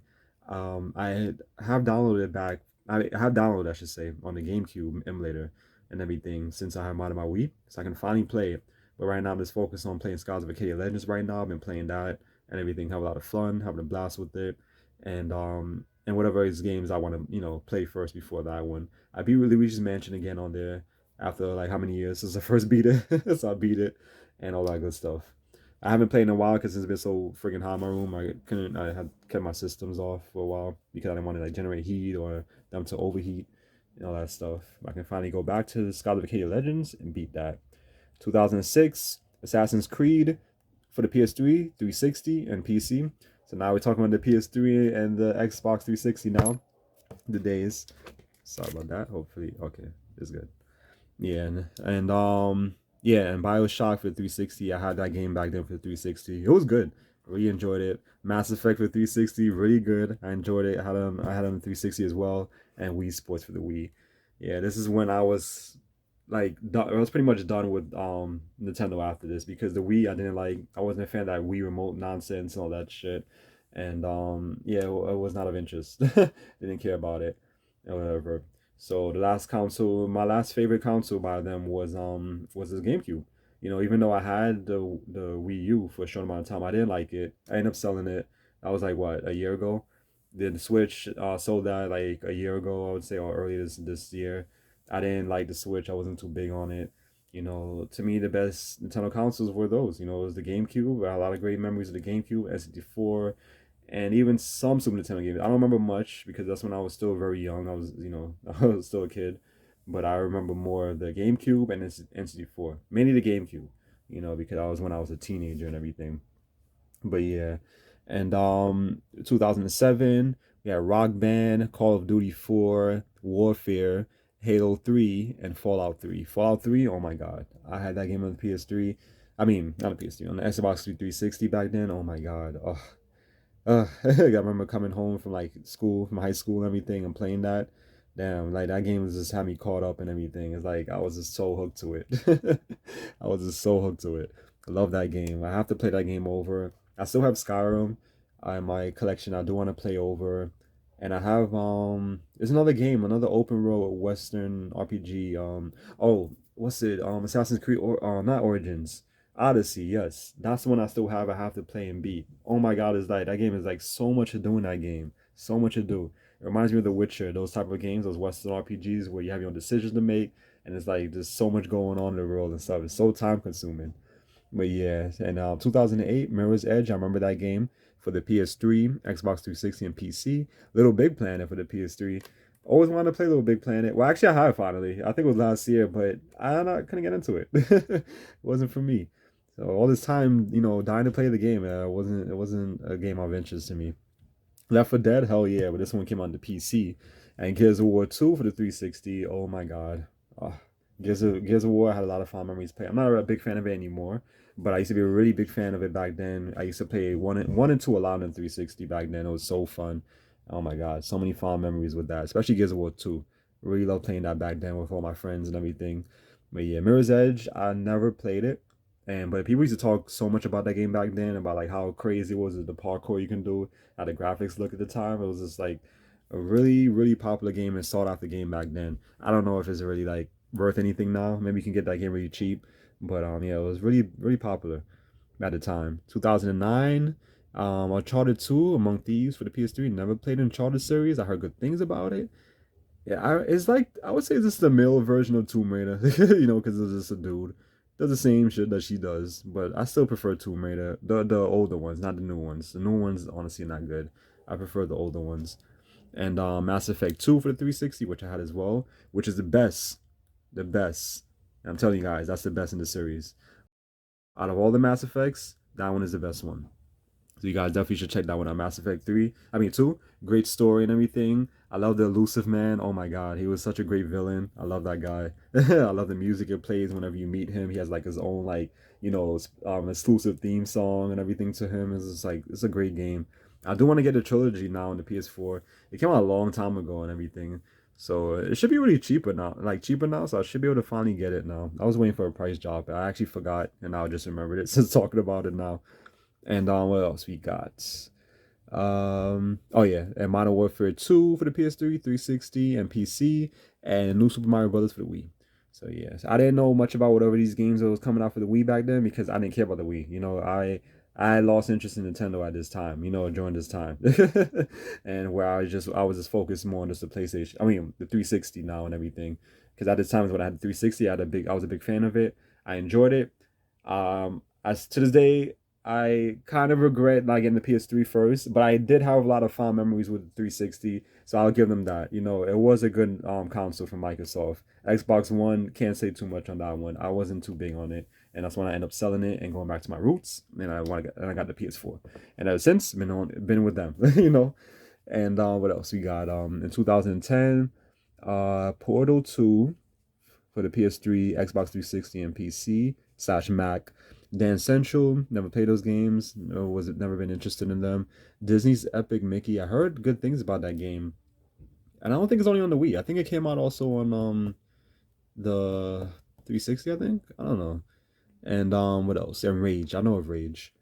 I have downloaded it back. I have downloaded, I should say, on the GameCube emulator and everything since I have modded my Wii, so I can finally play it. But right now, I'm just focused on playing Skies of Arcadia Legends right now. I've been playing that and everything, have a lot of fun, having a blast with it, and whatever games I want to play first before that one. I beat Luigi's Mansion again on there after like how many years since I first beat it, so I beat it and all that good stuff. I haven't played in a while because it's been so freaking hot in my room. I had kept my systems off for a while because I didn't want to like generate heat or them to overheat and all that stuff. I can finally go back to Sky of Arcadia Legends and beat that. 2006, Assassin's Creed for the PS3, 360, and PC. So now we're talking about the PS3 and the Xbox 360 now. The days. Sorry about that. Hopefully, okay, it's good. Yeah, and BioShock for 360. I had that game back then for 360. It was good. Really enjoyed it. Mass Effect for 360, really good. I enjoyed it. I had it on 360 as well, and Wii Sports for the Wii. Yeah, this is when I was like I was pretty much done with Nintendo after this because the Wii I didn't like. I wasn't a fan of that Wii remote nonsense and all that shit. And yeah, it was not of interest. Didn't care about it or whatever. So the last console, my last favorite console by them was this GameCube. Even though I had the Wii U for a short amount of time, I didn't like it. I ended up selling it. That was like what, a year ago. The Switch sold that like a year ago, I would say, or early this year. I didn't like the Switch. I wasn't too big on it. To me, the best Nintendo consoles were those. It was the GameCube. I had a lot of great memories of the GameCube, S64, and even some Super Nintendo games. I don't remember much because that's when I was still very young. I was, I was still a kid, but I remember more of the GameCube and N64, mainly the GameCube. Because I was when I was a teenager and everything. But yeah, and 2007 we had Rock Band, Call of Duty 4, Warfare, Halo 3, and Fallout 3. Fallout 3, oh my god, I had that game on the PS3. I mean, not a PS3, on the Xbox 360 back then. Oh my god, oh, I remember coming home from like school, from high school and everything, and playing that. Damn, like that game was just had me caught up and everything. It's like I was just so hooked to it. I was just so hooked to it. I love that game. I have to play that game over. I still have Skyrim in my collection. I do want to play over, and I have there's another game, another open world Western RPG. Oh, what's it? Assassin's Creed or not Origins. Odyssey, yes, that's the one I still have. I have to play and beat. Oh my God, is that game is like so much to do in that game, so much to do. It reminds me of The Witcher, those type of games, those Western RPGs where you have your own decisions to make, and it's like there's so much going on in the world and stuff. It's so time consuming. But yeah, and 2008, Mirror's Edge. I remember that game for the PS3, Xbox 360, and PC. Little Big Planet for the PS3. Always wanted to play Little Big Planet. Well, actually, I have finally. I think it was last year, but couldn't get into it. It wasn't for me. So all this time, dying to play the game, it wasn't a game of interest to me. Left 4 Dead, hell yeah, but this one came on the PC. And Gears of War 2 for the 360, oh my god. Oh, Gears of War, I had a lot of fond memories playing. I'm not a big fan of it anymore, but I used to be a really big fan of it back then. I used to play one and 2 a lot on 360 back then. It was so fun. Oh my god, so many fond memories with that, especially Gears of War 2. Really love playing that back then with all my friends and everything. But yeah, Mirror's Edge, I never played it. But people used to talk so much about that game back then, about like how crazy it was, the parkour you can do, how the graphics look at the time. It was just like a really, really popular game and sought after game back then. I don't know if it's really like worth anything now. Maybe you can get that game really cheap. But yeah, it was really, really popular at the time. 2009, Uncharted 2, Among Thieves for the PS3. Never played Uncharted series. I heard good things about it. Yeah, it's like I would say this is the male version of Tomb Raider, because it's just a dude. Does the same shit that she does, but I still prefer Tomb Raider, the older ones, not the new ones. The new ones honestly not good. I prefer the older ones. And Mass Effect 2 for the 360, which I had as well, which is the best. I'm telling you guys, that's the best in the series. Out of all the Mass Effects, that one is the best one. So you guys definitely should check that one out. Mass Effect 3. I mean 2. Great story and everything. I love the elusive man. Oh my god. He was such a great villain. I love that guy. I love the music it plays whenever you meet him. He has like his own like, exclusive theme song and everything to him. It's just like it's a great game. I do want to get the trilogy now on the PS4. It came out a long time ago and everything. So it should be really cheaper now, like cheaper now. So I should be able to finally get it now. I was waiting for a price drop. I actually forgot, and I just remembered it since talking about it now. And what else we got? Oh yeah, and Modern Warfare 2 for the PS3, 360, and PC, and New Super Mario Brothers for the Wii. So yes, I didn't know much about whatever these games that was coming out for the Wii back then because I didn't care about the Wii. I lost interest in Nintendo at this time, during this time. And where I was just focused more on just the PlayStation. I mean, the 360 now and everything. Because at this time when I had the 360, I was a big fan of it. I enjoyed it. As to this day, I kind of regret not getting the PS3 first, but I did have a lot of fond memories with the 360, so I'll give them that. It was a good console from Microsoft. Xbox One, can't say too much on that one. I wasn't too big on it, and that's when I ended up selling it and going back to my roots. And I got the PS4, and ever since been with them, And what else we got? In 2010, Portal 2 for the PS3, Xbox 360, and PC slash Mac. Dance Central, never played those games. No, was never been interested in them. Disney's Epic Mickey. I heard good things about that game, and I don't think it's only on the Wii. I think it came out also on the 360. I think I don't know. And what else? And Rage. I know of Rage.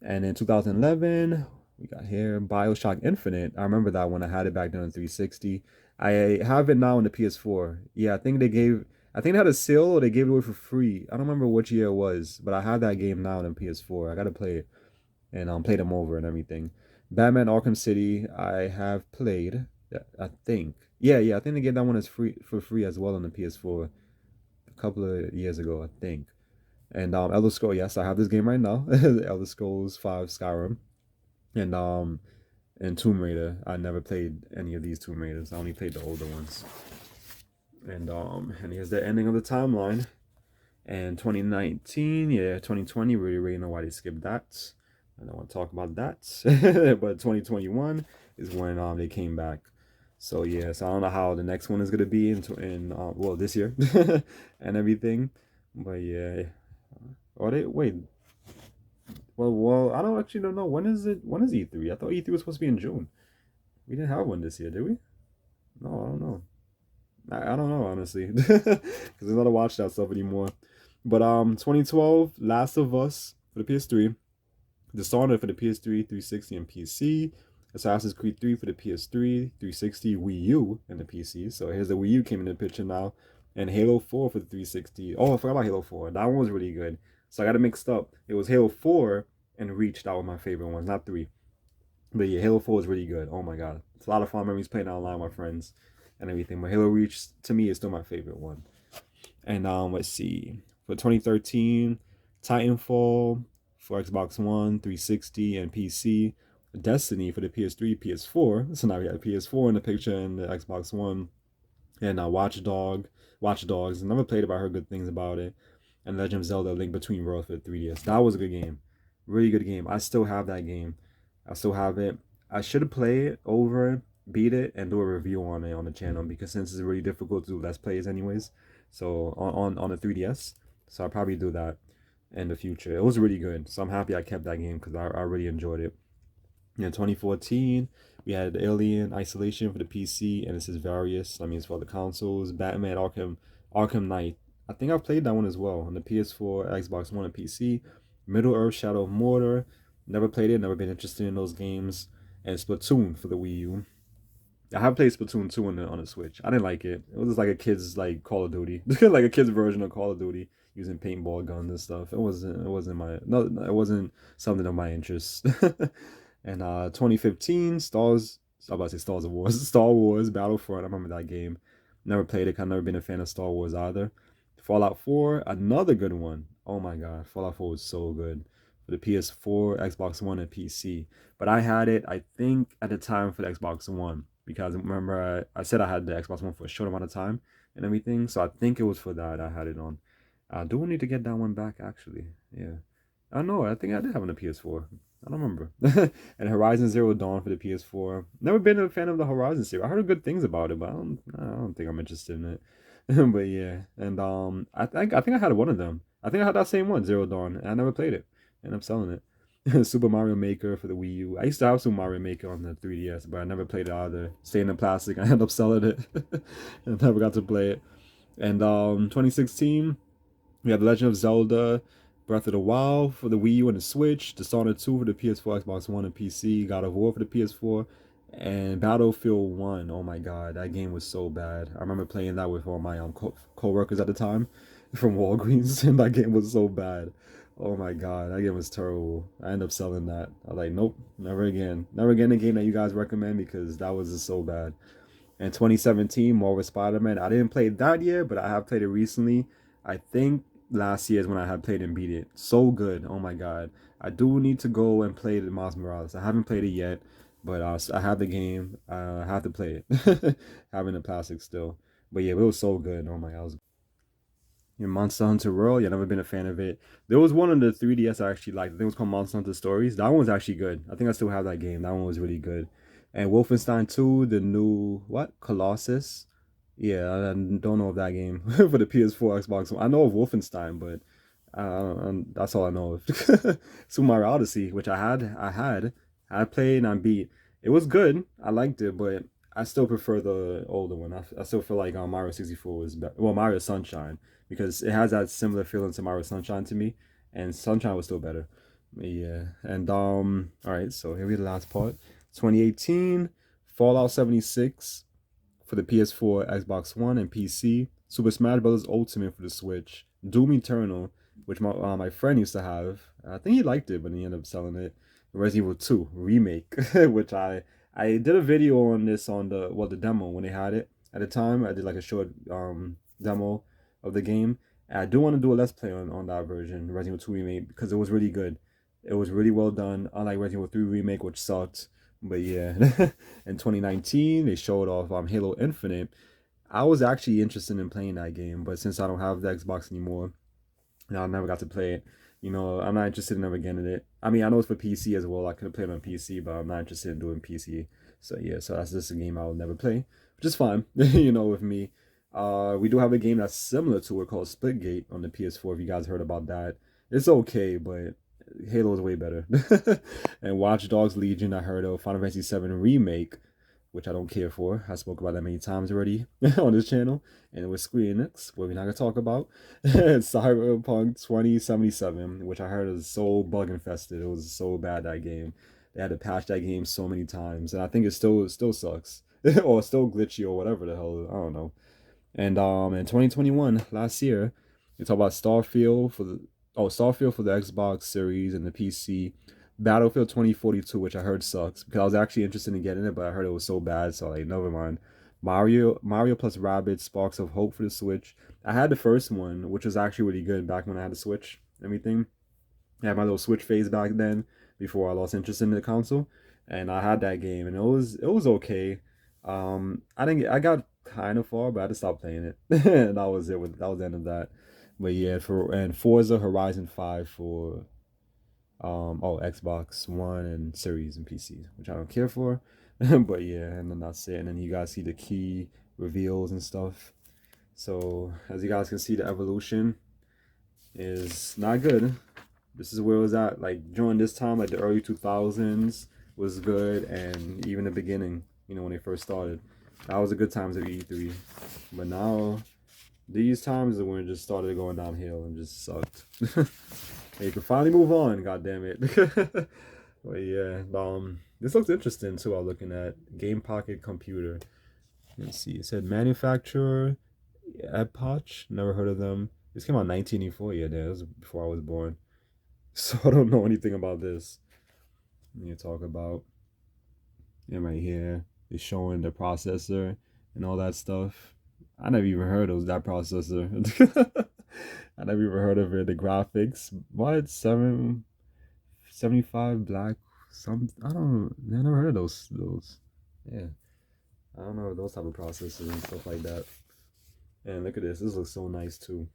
And in 2011, we got here BioShock Infinite. I remember that when I had it back then on 360. I have it now on the PS4. Yeah, I think they had a sale or they gave it away for free. I don't remember which year it was, but I have that game now on the PS4. I gotta play it and play them over and everything. Batman Arkham City, I have played. I think. Yeah, I think they gave that one as free for free as well on the PS4 a couple of years ago, I think. And Elder Scrolls, yes, I have this game right now. Elder Scrolls 5 Skyrim. And Tomb Raider. I never played any of these Tomb Raiders. I only played the older ones. And here's the ending of the timeline. And 2019, yeah, 2020, we really know why they skipped that. I don't want to talk about that. But 2021 is when they came back. So yeah, so I don't know how the next one is gonna be in well, this year and everything. But yeah. Or they wait. Well, I don't actually don't know. When is it? When is E3? I thought E3 was supposed to be in June. We didn't have one this year, did we? No, I don't know. I don't know honestly, because there's not a watch that stuff anymore. But 2012, Last of Us for the PS3, Dishonored for the PS3, 360, and PC, Assassin's Creed 3 for the PS3, 360, Wii U, and the PC. So here's the Wii U came in the picture now, and Halo 4 for the 360. Oh, I forgot about Halo 4. That one was really good. So I got it mixed up. It was Halo 4 and Reach. That were my favorite ones, not 3. But yeah, Halo 4 is really good. Oh my god. It's a lot of fun memories playing online with my friends and everything. But Halo Reach, to me, is still my favorite one. And let's see. For 2013, Titanfall for Xbox One, 360, and PC. Destiny for the PS3, PS4. So now we got PS4 in the picture and the Xbox One. And Watch Dogs. I never played it, but I heard good things about it. And Legend of Zelda: Link Between Worlds for the 3DS. That was a good game. Really good game. I still have that game. I still have it. I should play it over, beat it, and do a review on it on the channel because since it's really difficult to do let's plays anyways. So on the 3DS. So I'll probably do that in the future. It was really good. So I'm happy I kept that game because I really enjoyed it. In 2014, we had Alien Isolation for the PC, and this is various. That means for the consoles. Batman Arkham Knight. I think I've played that one as well on the PS4, Xbox One, and PC. Middle Earth Shadow of Mordor. Never played it. Never been interested in those games. And Splatoon for the Wii U. I have played Splatoon 2 on the Switch. I didn't like it. It was just like a kid's like Call of Duty, like a kid's version of Call of Duty using paintball guns and stuff. It wasn't my no, it wasn't something of my interest. And 2015, I'm about to say Stars of Wars, Star Wars Battlefront. I remember that game. Never played it. I've never been a fan of Star Wars either. Fallout 4, another good one. Oh my god, Fallout 4 was so good for the PS4, Xbox One, and PC. But I had it, I think, at the time for the Xbox One because remember I said I had the Xbox One for a short amount of time and everything. So I think it was for that I had it on. I do need to get that one back actually. Yeah. I don't know. I think I did have it on the PS4. I don't remember. And Horizon Zero Dawn for the PS4. Never been a fan of the Horizon series. I heard good things about it, but I don't think I'm interested in it. But yeah, and I think I had one of them. I think I had that same one, Zero Dawn, and I never played it. And I'm selling it. Super Mario Maker for the Wii U. I used to have Super Mario Maker on the 3DS, but I never played it either. Stayed in the plastic. I ended up selling it and never got to play it. And 2016, we have The Legend of Zelda, Breath of the Wild for the Wii U and the Switch, Dishonored 2 for the PS4, Xbox One, and PC, God of War for the PS4, and Battlefield 1. Oh my god, that game was so bad. I remember playing that with all my co-workers at the time from Walgreens, and that game was so bad. Oh my god, that game was terrible. I ended up selling that. I was like, nope, never again. Never again a game that you guys recommend because that was just so bad. And 2017, Marvel Spider-Man. I didn't play that year, but I have played it recently. I think last year is when I had played and beat it. So good. Oh my god. I do need to go and play the Miles Morales. I haven't played it yet, but I have the game. I have to play it. Having the plastic still. But yeah, it was so good. Oh my god. Monster Hunter World. Yeah, never been a fan of it. There was one on the 3DS I actually liked. I think it was called Monster Hunter Stories. That one was actually good. I think I still have that game. That one was really good. And Wolfenstein 2, the new what? Colossus. Yeah, I don't know of that game for the PS4, Xbox One. I know of Wolfenstein, but that's all I know of. Super Mario Odyssey, which I played and I beat. It was good. I liked it, but I still prefer the older one. I still feel like Mario 64 was better. Well, Mario Sunshine because it has that similar feeling to Mario Sunshine to me, and Sunshine was still better. Yeah, and all right. So here we the last part. 2018, Fallout 76 for the PS4, Xbox One, and PC. Super Smash Bros. Ultimate for the Switch. Doom Eternal, which my friend used to have. I think he liked it, but he ended up selling it. Resident Evil 2 remake, which I did a video on this on the demo when they had it at the time. I did like a short demo of the game. And I do want to do a let's play on that version, Resident Evil 2 remake, because it was really good. It was really well done, unlike Resident Evil 3 remake, which sucked. But yeah, in 2019 they showed off Halo Infinite. I was actually interested in playing that game, but since I don't have the Xbox anymore, and I never got to play it. I'm not interested in ever getting it. I mean, I know it's for PC as well. I could have played on PC, but I'm not interested in doing PC. So yeah, so that's just a game I'll never play, which is fine. With me. We do have a game that's similar to it called Splitgate on the PS4. If you guys heard about that, it's okay, but Halo is way better. And Watch Dogs Legion, I heard of Final Fantasy VII Remake, which I don't care for. I spoke about that many times already on this channel. And it was Square Enix, what we're not gonna talk about. Cyberpunk 2077, which I heard is so bug infested. It was so bad that game. They had to patch that game so many times, and I think it still sucks. Or still glitchy or whatever the hell. I don't know. And in 2021, last year, we talk about Starfield for the Xbox Series and the PC. Battlefield 2042, which I heard sucks because I was actually interested in getting it, but I heard it was so bad, so like never mind. Mario plus Rabbids Sparks of Hope for the Switch. I had the first one, which was actually really good back when I had the Switch. Everything. I had my little Switch phase back then before I lost interest in the console, and I had that game, and it was okay. I didn't get, I got kind of far, but I had to stop playing it, and that was it. That was the end of that. But yeah, and Forza Horizon 5 for Xbox One and Series and PC, which I don't care for. But yeah, and then that's it. And then you guys see the key reveals and stuff. So as you guys can see, the evolution is not good. This is where it was at. Like during this time, like the early 2000s was good, and even the beginning, when they first started, that was a good times of E3. But now these times are when it just started going downhill and just sucked. And you can finally move on, god damn it. But yeah, this looks interesting too. I'm looking at Game Pocket Computer. Let's see. It said manufacturer Epoch. Never heard of them. This came out in 1984. Yeah, that was before I was born. So I don't know anything about this. You talk about right here. It's showing the processor and all that stuff. I never even heard of that processor. I never even heard of it. The graphics. What? 775 black I don't know. I never heard of those. Yeah. I don't know those type of processors and stuff like that. And look at this. This looks so nice too.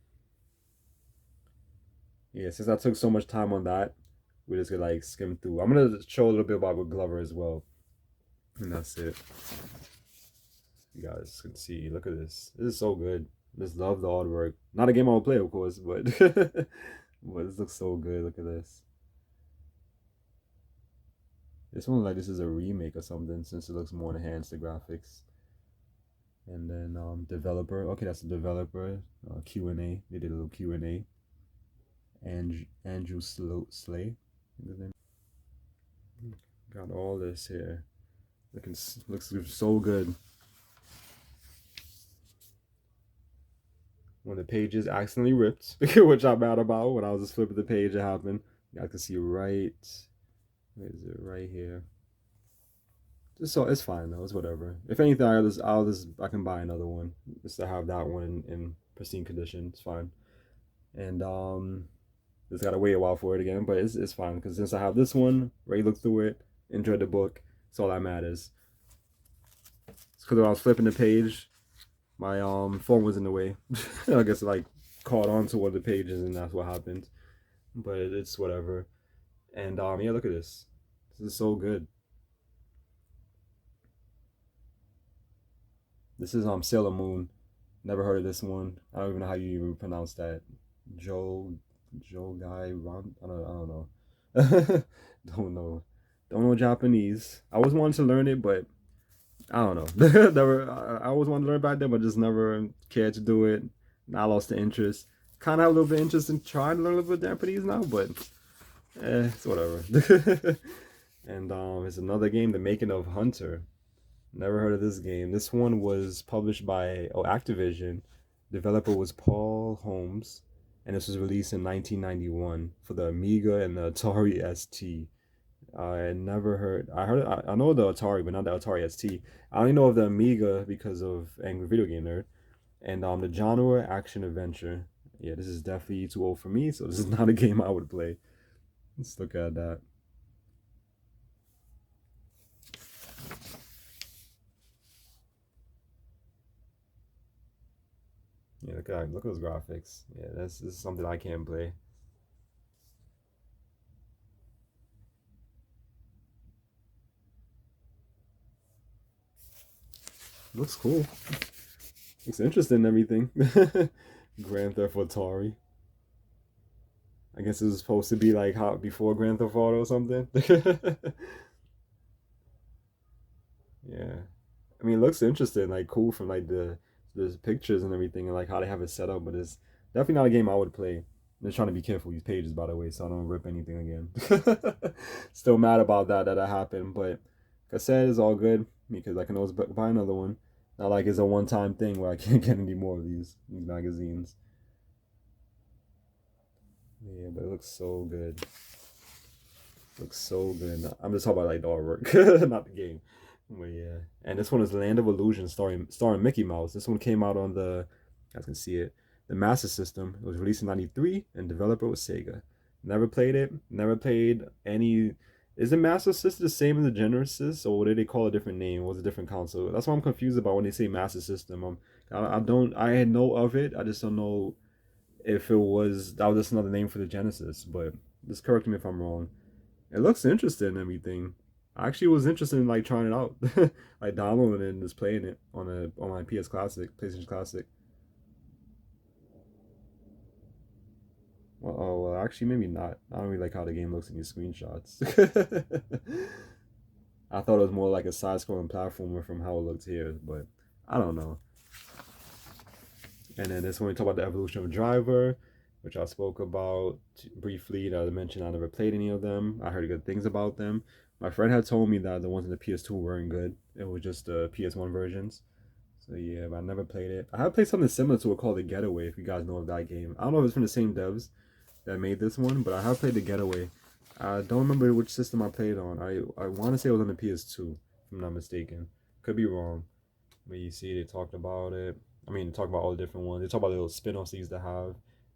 Yeah, since I took so much time on that, we just could like skim through. I'm gonna show a little bit about Glover as well. And that's it. You guys can see. Look at this. This is so good. Just love the artwork. Not a game I will play, of course, but but this looks so good. Look at this. This one like this is a remake or something since it looks more enhanced the graphics. And then developer. Okay, that's the developer. Q&A. They did a little Q&A. And Andrew Slay. Got all this here. Looks so good. When the pages accidentally ripped, which I'm mad about. When I was just flipping the page, it happened. I can see right. Where is it? Right here. So it's fine though. It's whatever. If anything, I can buy another one just to have that one in pristine condition. It's fine. And just gotta wait a while for it again, but it's fine because since I have this one, already looked through it, enjoyed the book. It's all that matters. It's because when I was flipping the page, my phone was in the way. I guess it like caught on to one of the pages and that's what happened. But it's whatever. And yeah, look at this. This is so good. This is Sailor Moon. Never heard of this one. I don't even know how you even pronounce that. Joe guy Ron. I don't know. Don't know. Don't know Japanese. I always wanted to learn it, but I don't know. Never. I always wanted to learn back then, but just never cared to do it. I lost the interest. Kind of have a little bit of interest in trying to learn a little bit of Japanese now, but it's whatever. And it's another game, The Making of Hunter. Never heard of this game. This one was published by Activision. Developer was Paul Holmes, and this was released in 1991 for the Amiga and the Atari ST. I never heard. I know the Atari, but not the Atari ST. I only know of the Amiga because of Angry Video Game Nerd, and the genre action adventure. Yeah, this is definitely too old for me, so this is not a game I would play. Let's look at that. Yeah, look at those graphics. Yeah, this is something I can't play. Looks cool. Looks interesting and everything. Grand Theft Atari. I guess it was supposed to be like hot before Grand Theft Auto or something. Yeah. I mean, it looks interesting, like cool from like the pictures and everything, and like how they have it set up. But it's definitely not a game I would play. I'm just trying to be careful with these pages, by the way, so I don't rip anything again. Still mad about that happened, but like I said, it's all good because I can always buy another one. Not like it's a one-time thing where I can't get any more of these magazines. Yeah, but it looks so good. Looks so good. I'm just talking about like the artwork, not the game. But yeah, and this one is Land of Illusion, starring Mickey Mouse. This one came out on the, you guys can see it, the Master System. It was released in '93, and developer was Sega. Never played it. Never played any. Is the Master System the same as the Genesis, or did they call it a different name? Was it a different console? That's what I'm confused about when they say Master System. I don't. I know of it. I just don't know if it was that was just another name for the Genesis. But just correct me if I'm wrong. It looks interesting and everything. I actually was interested in like trying it out, like downloading it and just playing it on my PlayStation Classic. Well, actually maybe not. I don't really like how the game looks in these screenshots. I thought it was more like a side-scrolling platformer from how it looks here, but I don't know. And then this one we talk about the evolution of Driver, which I spoke about briefly. That I mentioned I never played any of them. I heard good things about them. My friend had told me that the ones in the PS2 weren't good. It was just the PS1 versions. So yeah, but I never played it. I have played something similar to it called The Getaway, if you guys know of that game. I don't know if it's from the same devs that made this one, but I have played The Getaway. I don't remember which system I played on. I want to say it was on the PS2, if I'm not mistaken. Could be wrong. But you see, they talked about it. I mean, they talk about all the different ones. They talk about the little spin-offs they used to have.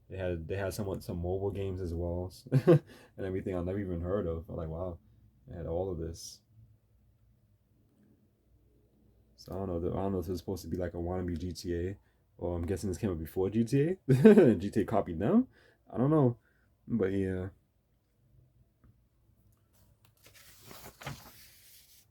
They had some mobile games as well, and everything I've never even heard of. I'm like, wow, they had all of this. So I don't know. I don't know if it's supposed to be like a wannabe GTA, or I'm guessing this came out before GTA. And GTA copied them. I don't know, but yeah.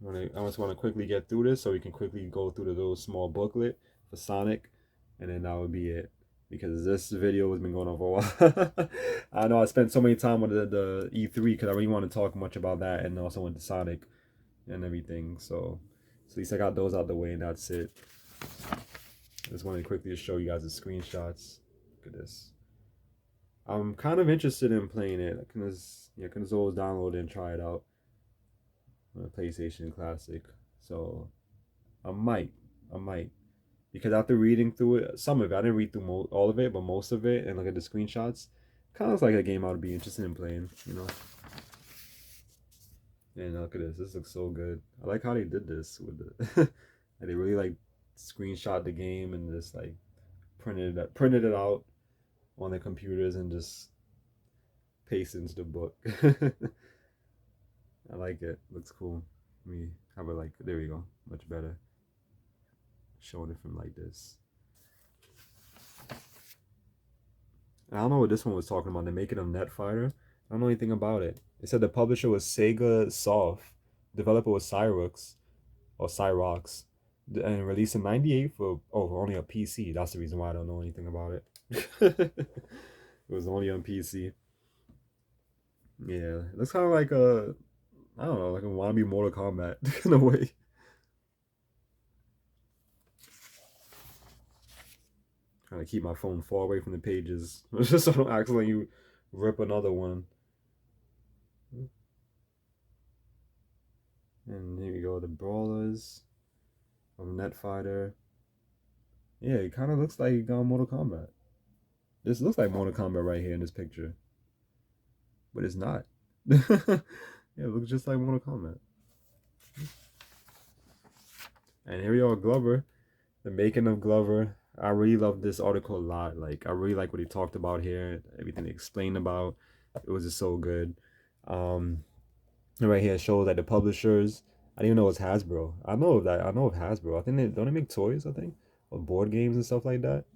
I just want to quickly get through this so we can quickly go through the little small booklet for Sonic, and then that would be it. Because this video has been going on for a while. I know I spent so many time on the E3 because I really want to talk much about that and also into Sonic. and everything. So at least I got those out the way, and that's it. I just wanted to quickly show you guys the screenshots. Look at this. I'm kind of interested in playing it. I can just always download it and try it out on a PlayStation Classic. So I might, because after reading through it, some of it, I didn't read through all of it, but most of it, and look at the screenshots, kind of looks like a game I would be interested in playing, you know. And look at this. This looks so good. I like how they did this with the. They really like screenshot the game and just like printed it out on the computers and just paste into the book. I like it. Looks cool. Let me have it like, there we go. Much better. Showing it from like this. I don't know what this one was talking about. They're making a net fighter. I don't know anything about it. It said the publisher was Sega Soft, developer was Cyrox, and released in '98 for only a PC. That's the reason why I don't know anything about it. It was only on PC. Yeah, it looks kind of like a, I don't know, like a wannabe Mortal Kombat in a way. Trying to keep my phone far away from the pages, just so I don't accidentally rip another one. And here we go, the brawlers from Net Fighter. Yeah, it kind of looks like Mortal Kombat. This looks like Mortal Kombat right here in this picture, but it's not. Yeah, it looks just like Mortal Kombat. And here we are, Glover, the making of Glover. I really love this article a lot. Like, I really like what he talked about here, everything he explained about. It was just so good. And right here it shows like the publishers. I didn't even know it's Hasbro. I know of that. I know of Hasbro. I think they don't they make toys, I think, or board games and stuff like that.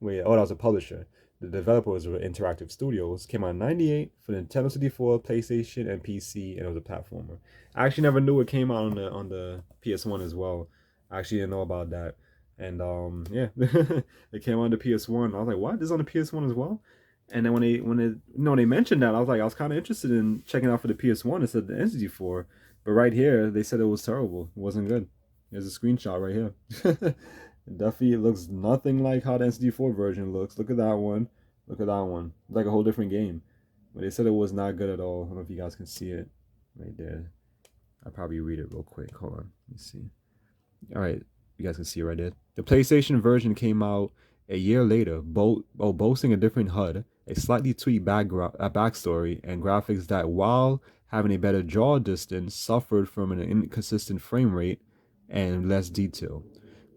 Wait, that was a publisher. The developer was Interactive Studios. Came out in '98 for the Nintendo 64, PlayStation, and PC, and it was a platformer. I actually never knew it came out on the PS1 as well. I actually didn't know about that. And yeah, it came on the PS1. I was like, what? This is on the PS1 as well? And then when they mentioned that, I was kind of interested in checking out for the PS1. It said the N64, but right here they said it was terrible. It wasn't good. There's a screenshot right here. It definitely looks nothing like how the N64 version looks. Look at that one. Look at that one. It's like a whole different game. But they said it was not good at all. I don't know if you guys can see it right there. I'll probably read it real quick. Hold on. Let me see. All right. You guys can see it right there. The PlayStation version came out a year later, boasting a different HUD, a slightly tweaked backstory, and graphics that, while having a better draw distance, suffered from an inconsistent frame rate and less detail.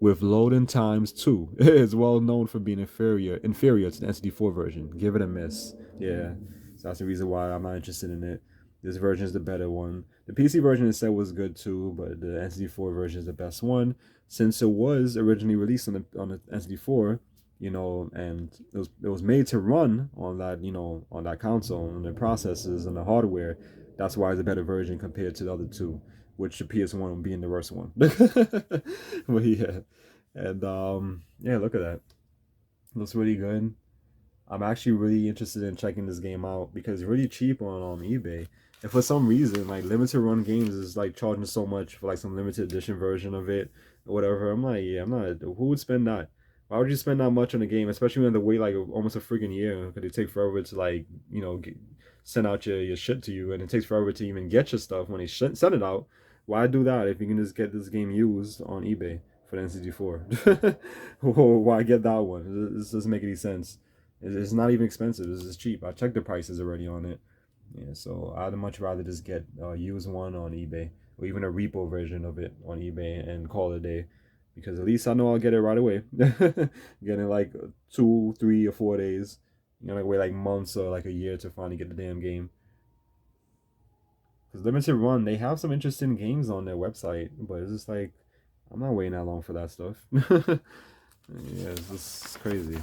With loading times too, it is well known for being inferior to the N64 version. Give it a miss. Yeah, so that's the reason why I'm not interested in it. This version is the better one. The PC version instead was good too, but the N64 version is the best one, since it was originally released on the N64, you know, and it was made to run on that, you know, on that console and the processors and the hardware. That's why it's a better version compared to the other two, which the PS1 being the worst one. But yeah, and yeah, look at that. It looks really good. I'm actually really interested in checking this game out because it's really cheap on eBay. And for some reason, like limited run games is like charging so much for like some limited edition version of it or whatever. I'm like, yeah, I'm not. Who would spend that? Why would you spend that much on a game, especially when you have to wait like almost a freaking year? Because it take forever to like, you know, send out your shit to you, and it takes forever to even get your stuff when they send it out. Why do that if you can just get this game used on eBay for the N64? Why get that one? This doesn't make any sense. It's not even expensive. This is cheap. I checked the prices already on it. Yeah, so I'd much rather just get a used one on eBay or even a repo version of it on eBay and call it a day, because at least I know I'll get it right away. Getting like 2, 3, or 4 days. You know, like wait like months or like a year to finally get the damn game. Because Limited Run, they have some interesting games on their website, but it's just like I'm not waiting that long for that stuff. Yeah, it's just crazy.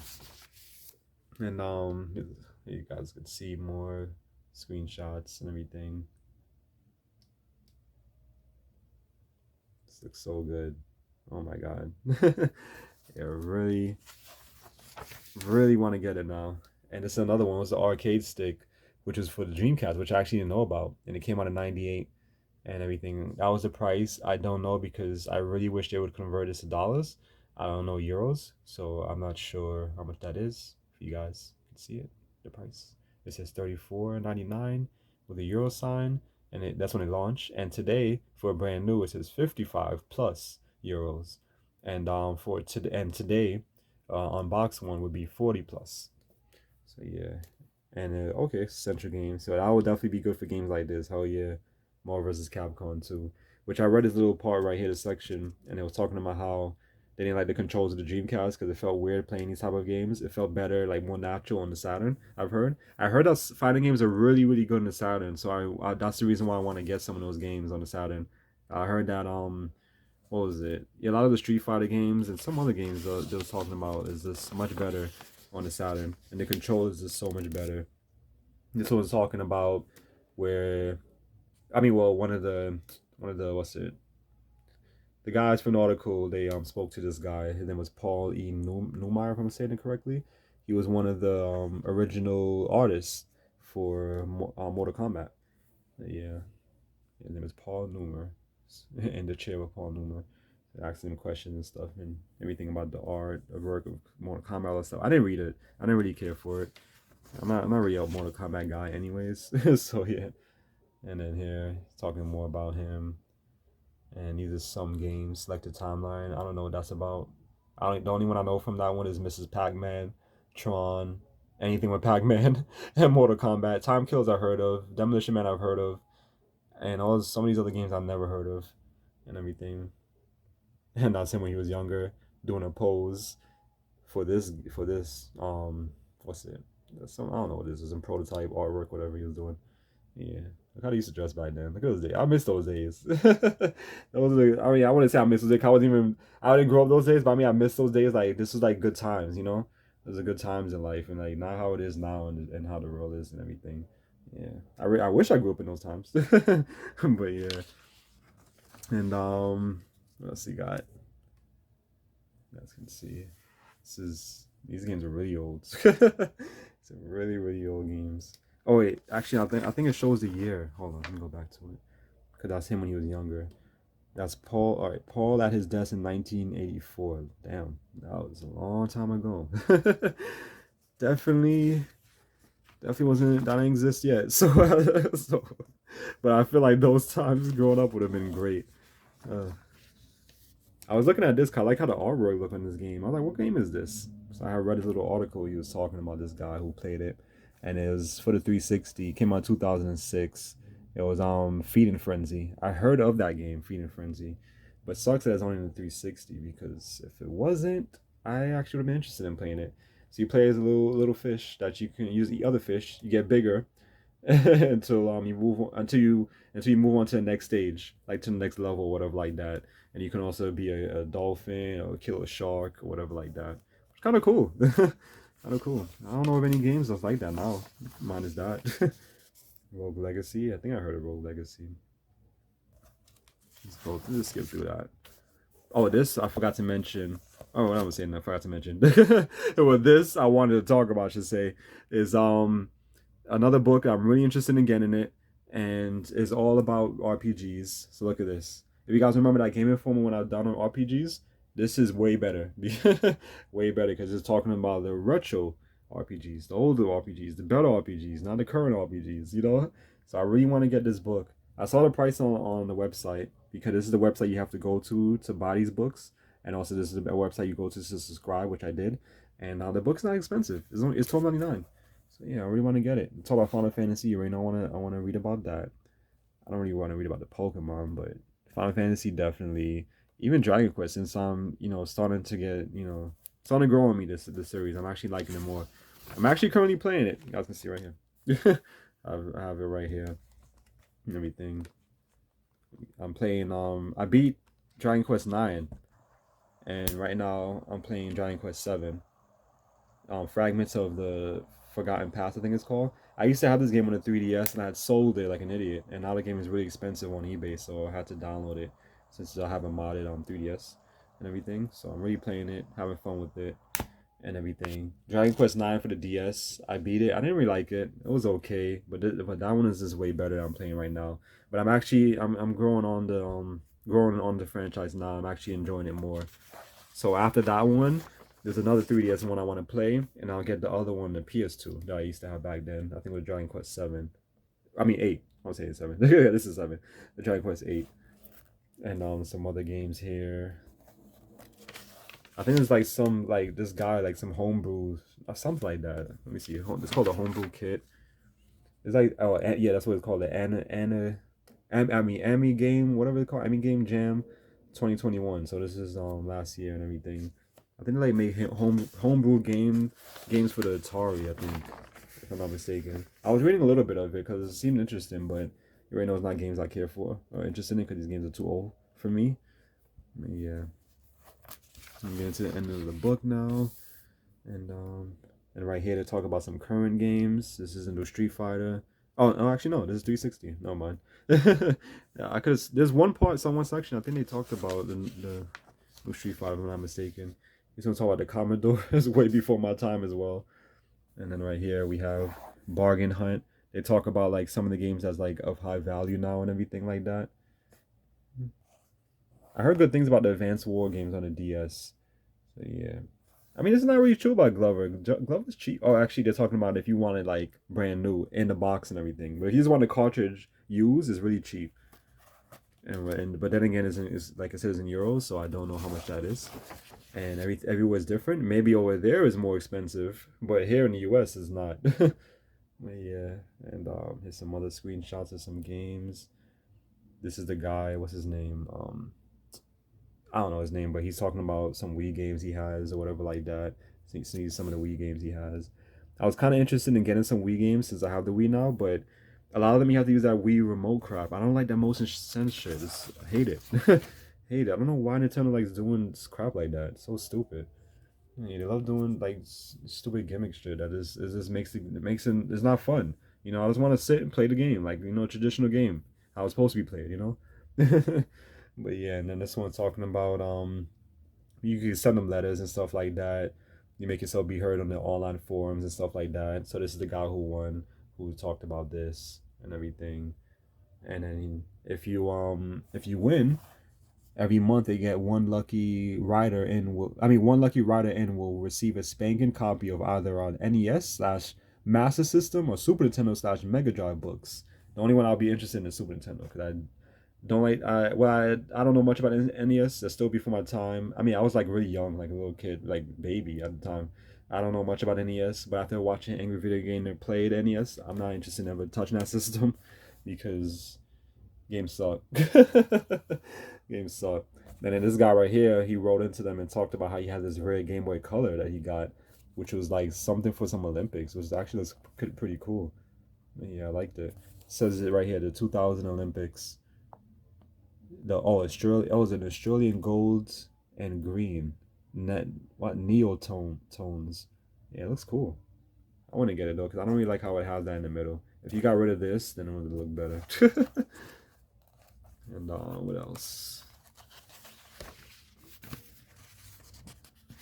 And you guys can see more screenshots and everything. This looks so good. Oh my god. Yeah, really want to get it now. And this is another one. It was the arcade stick, which was for the Dreamcast, which I actually didn't know about, and it came out in '98. and everything. That was the price. I don't know because I really wish they would convert this to dollars. I don't know euros, so I'm not sure how much that is. If you guys can see it, the price. It says 34.99 with a euro sign, and that's when it launched. And today, for a brand new, it says 55 plus euros, and today, on box one would be 40 plus. So yeah, and okay, Central Games. So that would definitely be good for games like this. Hell yeah, Marvel vs. Capcom 2. Which I read this little part right here, the section, and it was talking about how they didn't like the controls of the Dreamcast because it felt weird playing these type of games. It felt better, like more natural on the Saturn. I've heard. I heard that fighting games are really, really good on the Saturn. So I that's the reason why I want to get some of those games on the Saturn. I heard that what was it? Yeah, a lot of the Street Fighter games and some other games they was talking about is just much better on the Saturn, and the control is just so much better. This was talking about where, I mean, well, one of the what's it? The guys from the article, they spoke to this guy. His name was Paul E. Newmeyer, if I'm saying it correctly. He was one of the original artists for Mortal Kombat. Yeah, his name is Paul Newmer, in the chair with Paul Newmer. Asking him questions and stuff and everything about the art, the work of Mortal Kombat, all that stuff. I didn't read it. I didn't really care for it. I'm not really a Mortal Kombat guy, anyways. So yeah. And then here, he's talking more about him. And these are some games, selected timeline. I don't know what that's about. The only one I know from that one is Mrs. Pac-Man, Tron, anything with Pac-Man, and Mortal Kombat. Time Kills I've heard of. Demolition Man I've heard of. And some of these other games I've never heard of. And everything. And that's him when he was younger, doing a pose for this what's it? Some, I don't know what this is, in prototype artwork, whatever he was doing. Yeah. Look how they used to dress back then. Look at those days. I miss those days. I mean, I wouldn't say I miss those days. I didn't grow up those days, but I mean, I miss those days. Like, this was like good times, you know? Those are good times in life, and like not how it is now, and how the world is and everything. Yeah. I wish I grew up in those times. But yeah. And what else you got? You guys can see. These games are really old. It's really, really old games. Oh wait, actually, I think it shows the year. Hold on, let me go back to it. Cause that's him when he was younger. That's Paul. All right, Paul at his desk in 1984. Damn, that was a long time ago. definitely, definitely wasn't. That didn't exist yet. So, but I feel like those times growing up would have been great. Uh, I was looking at this. 'Cause I like how the artwork looked in this game. I was like, what game is this? So I read his little article. He was talking about this guy who played it, and it was for the 360. It came out 2006. It was Feeding Frenzy. I heard of that game, Feeding Frenzy, but sucks that it's only in the 360 because if it wasn't, I actually would have been interested in playing it. So you play as a little fish that you can use to eat other fish. You get bigger until you move on to the next stage, like to the next level, whatever like that. And you can also be a dolphin or kill a shark or whatever like that. It's kind of cool. Kind of cool. I don't know of any games that's like that now. Mine is that. Rogue Legacy. I think I heard of Rogue Legacy. Let's skip through that. Oh, this I forgot to mention. Oh, what I was saying, I forgot to mention. Well, this I wanted to talk about, I should say, is another book I'm really interested in getting it, and it's all about RPGs. So look at this. If you guys remember that Game Informer when I was done on RPGs, this is way better. Way better because it's talking about the retro RPGs, the older RPGs, the better RPGs, not the current RPGs, you know? So I really want to get this book. I saw the price on the website because this is the website you have to go to buy these books. And also this is a website you go to subscribe, which I did. And the book's not expensive. It's $12.99. So yeah, I really want to get it. It's all about Final Fantasy. You already know I want to read about that. I don't really want to read about the Pokemon, but Final Fantasy definitely. Even Dragon Quest, since I'm starting to get starting to grow on me this series. I'm actually liking it more. I'm actually currently playing it. You guys can see right here. I have it right here and everything. I'm playing. I beat Dragon Quest 9, and right now I'm playing Dragon Quest 7. Fragments of the Forgotten Past, I think it's called. I used to have this game on the 3DS and I had sold it like an idiot, and now the game is really expensive on eBay, so I had to download it since I have a modded on 3DS and everything. So I'm really playing it, having fun with it, and everything. Dragon Quest 9 for the DS. I beat it. I didn't really like it. It was okay, but but that one is just way better than I'm playing right now. But I'm growing on the franchise now. I'm actually enjoying it more. So after that one, there's another 3DS one I want to play, and I'll get the other one, the PS2 that I used to have back then. I think it was Dragon Quest 7. I mean 8. I was saying 7. Yeah, this is 7. The Dragon Quest 8. And some other games here. I think it's like some like this guy like some homebrew or something like that. Let me see. It's called a homebrew kit. It's like yeah, that's what it's called. The Ami game, whatever it's called, Ami game jam, 2021. So this is last year and everything. I think they like made homebrew games for the Atari. I think, if I'm not mistaken. I was reading a little bit of it because it seemed interesting, but you already know it's not games I care for or interested in because these games are too old for me. But yeah, I'm getting to the end of the book now, and right here to talk about some current games. This is a new Street Fighter. Oh, no, actually no, this is 360. No mind. Yeah, I could. There's one part, one section. I think they talked about the new Street Fighter, if I'm not mistaken. He's gonna talk about the Commodore. It's way before my time as well. And then right here we have Bargain Hunt. They talk about like some of the games that's like of high value now and everything like that. I heard good things about the Advanced War games on the DS. So yeah. I mean, it's not really true about Glover. Glover's cheap. Oh, actually, they're talking about if you want it like brand new in the box and everything. But if you just want the cartridge used, it's really cheap. And but then again, is like I said, it's in euros, so I don't know how much that is. And everywhere's different. Maybe over there is more expensive, but here in the US is not. But yeah, and here's some other screenshots of some games. This is the guy. What's his name? I don't know his name, but he's talking about some Wii games he has or whatever like that. See some of the Wii games he has. I was kind of interested in getting some Wii games since I have the Wii now, but a lot of them you have to use that Wii remote crap. I don't like that motion sense shit. I hate it. Hate it. I don't know why Nintendo likes doing crap like that. It's so stupid. Yeah, they love doing like stupid gimmick shit that is just it's not fun. I just want to sit and play the game like traditional game how it's supposed to be played. But yeah, and then this one's talking about you can send them letters and stuff like that. You make yourself be heard on the online forums and stuff like that. So this is the guy who won, who talked about this and everything. And then if you win, every month they get one lucky rider in will receive a spanking copy of either on NES / Master System or Super Nintendo / Mega Drive books. The only one I'll be interested in is Super Nintendo because I don't like I don't know much about NES. That's still before my time. I mean, I was like really young, like a little kid, like baby at the time. I don't know much about NES, but after watching Angry Video Game that played NES, I'm not interested in ever touching that system because games suck. Games suck. And then this guy right here, he wrote into them and talked about how he had this rare Game Boy Color that he got, which was like something for some Olympics, which actually looks pretty cool. Yeah, I liked it. It says it right here, the 2000 Olympics. Australia. Oh, it was an Australian gold and green. Net what neotone tones. Yeah, it looks cool. I want to get it though because I don't really like how it has that in the middle. If you got rid of this, then it would look better. And what else?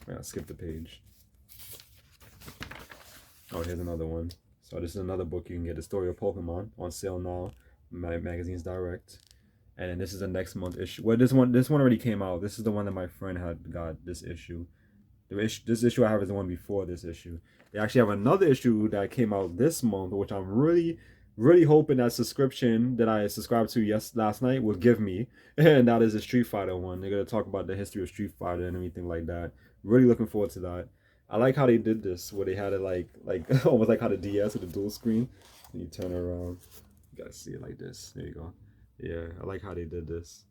I'll skip the page. Oh, here's another one. So this is another book you can get. The Story of Pokemon on sale now. Magazine's Direct. And then this is the next month issue. Well, this one already came out. This is the one that my friend had got this issue. This issue I have is the one before this issue. They actually have another issue that came out this month, which I'm really, really hoping that subscription that I subscribed to last night will give me. And that is a Street Fighter one. They're gonna talk about the history of Street Fighter and everything like that. Really looking forward to that. I like how they did this, where they had it like almost like how the DS with the dual screen. And you turn around, you gotta see it like this. There you go. Yeah, I like how they did this.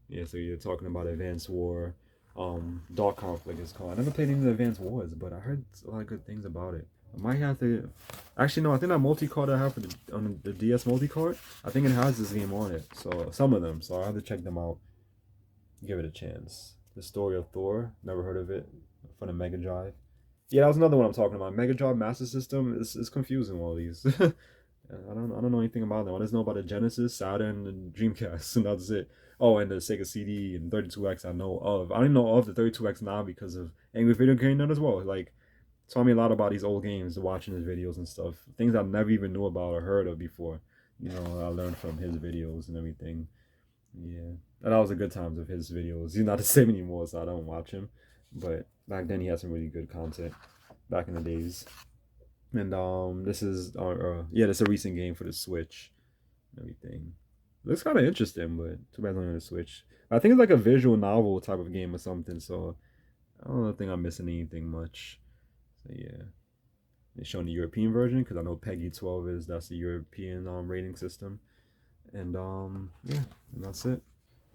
Yeah, so you're talking about Advanced War, Dark Conflict is called. I never played any of the Advanced Wars, but I heard a lot of good things about it. I might have to. Actually, no, I think that multi-card I have on the DS multi-card, I think it has this game on it. So some of them, so I have to check them out. Give it a chance. The Story of Thor, never heard of it. For the Mega Drive. Yeah, that was another one I'm talking about. Mega Drive Master System is confusing all these. I don't know anything about them. I just know about the Genesis, Saturn, and Dreamcast, and that's it. Oh, and the Sega CD and 32X I know of. I don't know of the 32X now because of Angry Video Game Nerd as well. Like, taught me a lot about these old games, watching his videos and stuff. Things I never even knew about or heard of before. You know, I learned from his videos and everything. Yeah, and that was a good times of his videos. He's not the same anymore, so I don't watch him. But back then, he had some really good content back in the days. And this is yeah, this is a recent game for the Switch and everything. Looks kind of interesting, but too bad it's only on the Switch. I think it's like a visual novel type of game or something. So I don't think I'm missing anything much. So yeah, it's showing the European version because I know Peggy 12 is that's the European rating system. And yeah, and that's it.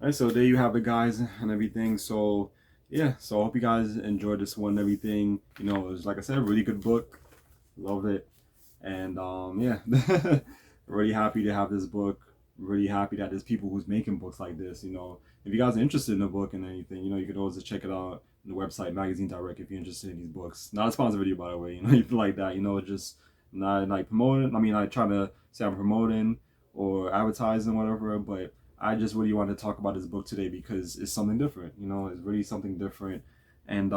All right, so there you have it, guys, and everything. So yeah, so I hope you guys enjoyed this one and everything. You know, it was, like I said, a really good book. Love it. And yeah, really happy to have this book. Really happy that there's people who's making books like this. You know, if you guys are interested in the book and anything, you know, you could always just check it out on the website, Magazine Direct, if you're interested in these books. Not a sponsor video, by the way. You know, anything like that. You know, just not like promoting. I mean, I trying to say I'm promoting or advertising, whatever, but I just really wanted to talk about this book today because it's something different. You know, it's really something different, and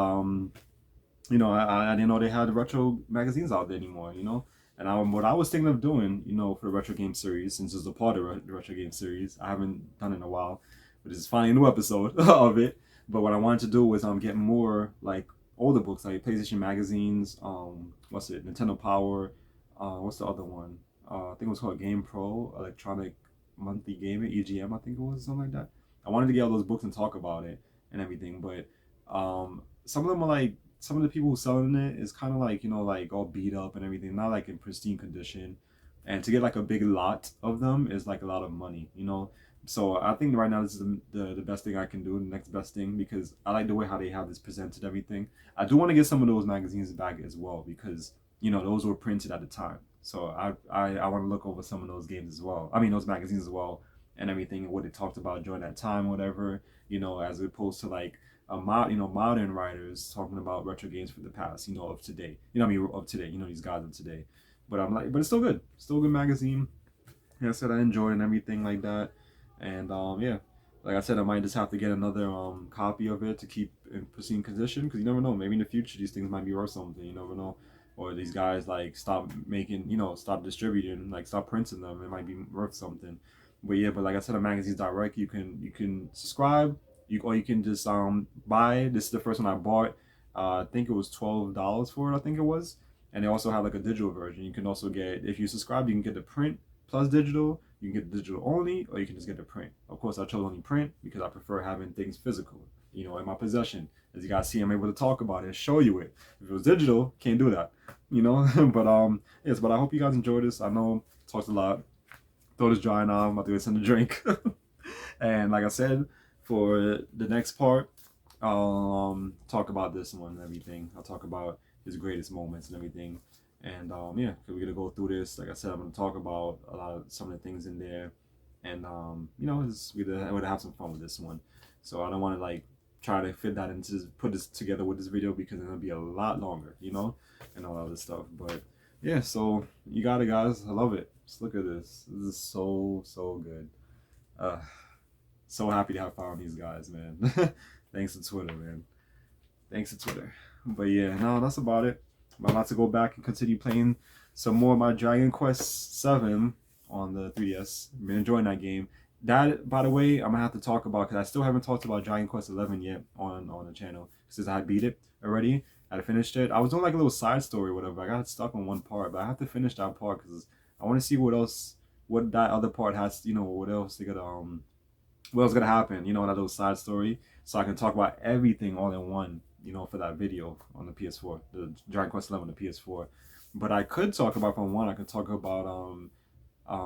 you know, I didn't know they had retro magazines out there anymore, you know? And what I was thinking of doing, you know, for the retro game series, since it's a part of the retro game series, I haven't done it in a while, but this is finally a new episode of it. But what I wanted to do was get more like older books, like PlayStation magazines, what's it, Nintendo Power, what's the other one? I think it was called Game Pro, Electronic Monthly Gaming, EGM, I think it was, something like that. I wanted to get all those books and talk about it and everything, but some of them are like some of the people who selling it is kind of like, you know, like all beat up and everything, not like in pristine condition. And to get like a big lot of them is like a lot of money, you know. So I think right now this is the best thing I can do, the next best thing, because I like the way how they have this presented everything. I do want to get some of those magazines back as well because, you know, those were printed at the time. So I want to look over some of those games as well. I mean those magazines as well and everything and what they talked about during that time, whatever, you know, as opposed to like modern writers talking about retro games from the past, you know, of today. You know, what I mean, of today. You know, these guys of today. But I'm like, but it's still good. Still a good magazine. Like I said, I enjoyed and everything like that. And yeah, like I said, I might just have to get another copy of it to keep in pristine condition because you never know. Maybe in the future these things might be worth something. You never know. Or these guys like stop making, you know, stop distributing, like stop printing them. It might be worth something. But yeah, but like I said, on Magazines Direct, you can subscribe, or you can just buy. This is the first one I bought. I think it was $12 for it. I think it was, and they also have like a digital version. You can also get, if you subscribe, you can get the print plus digital. You can get the digital only, or you can just get the print. Of course, I chose only print because I prefer having things physical, you know, in my possession. As you guys see, I'm able to talk about it and show you it. If it was digital, can't do that, you know. But yes. But I hope you guys enjoyed this. I know I talked a lot. Throat is dry now. I'm about to go send a drink. And like I said, for the next part, I'll talk about this one and everything. I'll talk about his greatest moments and everything. And yeah, we're gonna go through this. Like I said, I'm gonna talk about a lot of some of the things in there, and you know, we're gonna have some fun with this one. So I don't want to like try to fit that into put this together with this video because it's gonna be a lot longer, you know, and all that other stuff. But yeah, so you got it, guys. I love it. Just look at this. This is so good. Uh, so happy to have found these guys, man. Thanks to Twitter, man. Thanks to Twitter. But yeah, no, that's about it. I'm about to go back and continue playing some more of my Dragon Quest 7 on the 3DS. I've been enjoying that game. That, by the way, I'm gonna have to talk about because I still haven't talked about Dragon Quest 11 yet on the channel since I beat it already. I finished it. I was doing like a little side story or whatever. I got stuck on one part, but I have to finish that part because I want to see what else, what that other part has. You know, what else they got what else gonna happen, you know, in that little side story, so I can talk about everything all in one, you know, for that video on the PS4, the Dragon Quest 11 on the PS4. But I could talk about from one. I could talk about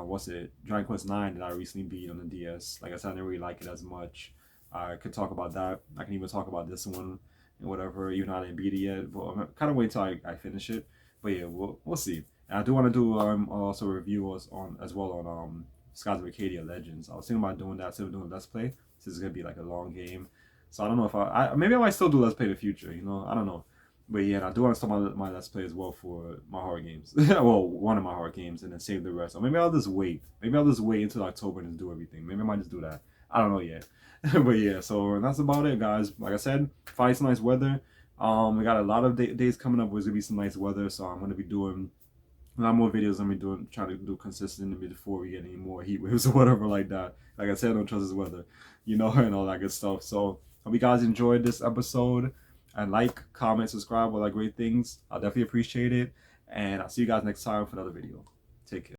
what's it, Dragon Quest 9 that I recently beat on the DS. Like I said, I didn't really like it as much. I could talk about that. I can even talk about this one and whatever, even though I didn't beat it yet. But I'm kind of wait till I finish it. But yeah, we'll see. And I do want to do also a review on as well on Skies of Arcadia Legends. I was thinking about doing that instead of doing a Let's Play. This is gonna be like a long game, so I don't know if maybe I might still do Let's Play in the future. You know, I don't know. But yeah, and I do want to start my Let's Play as well for my horror games. Well, one of my horror games, and then save the rest. Or maybe I'll just wait. Maybe I'll just wait until October and just do everything. Maybe I might just do that. I don't know yet. But yeah, so that's about it, guys. Like I said, find some nice weather. We got a lot of days coming up where there's gonna be some nice weather, so I'm gonna be doing a lot more videos. I'm gonna be doing, trying to do consistently before we get any more heat waves or whatever like that. Like I said, I don't trust this weather, you know, and all that good stuff. So hope you guys enjoyed this episode. And like, comment, subscribe, all that great things. I'll definitely appreciate it. And I'll see you guys next time for another video. Take care.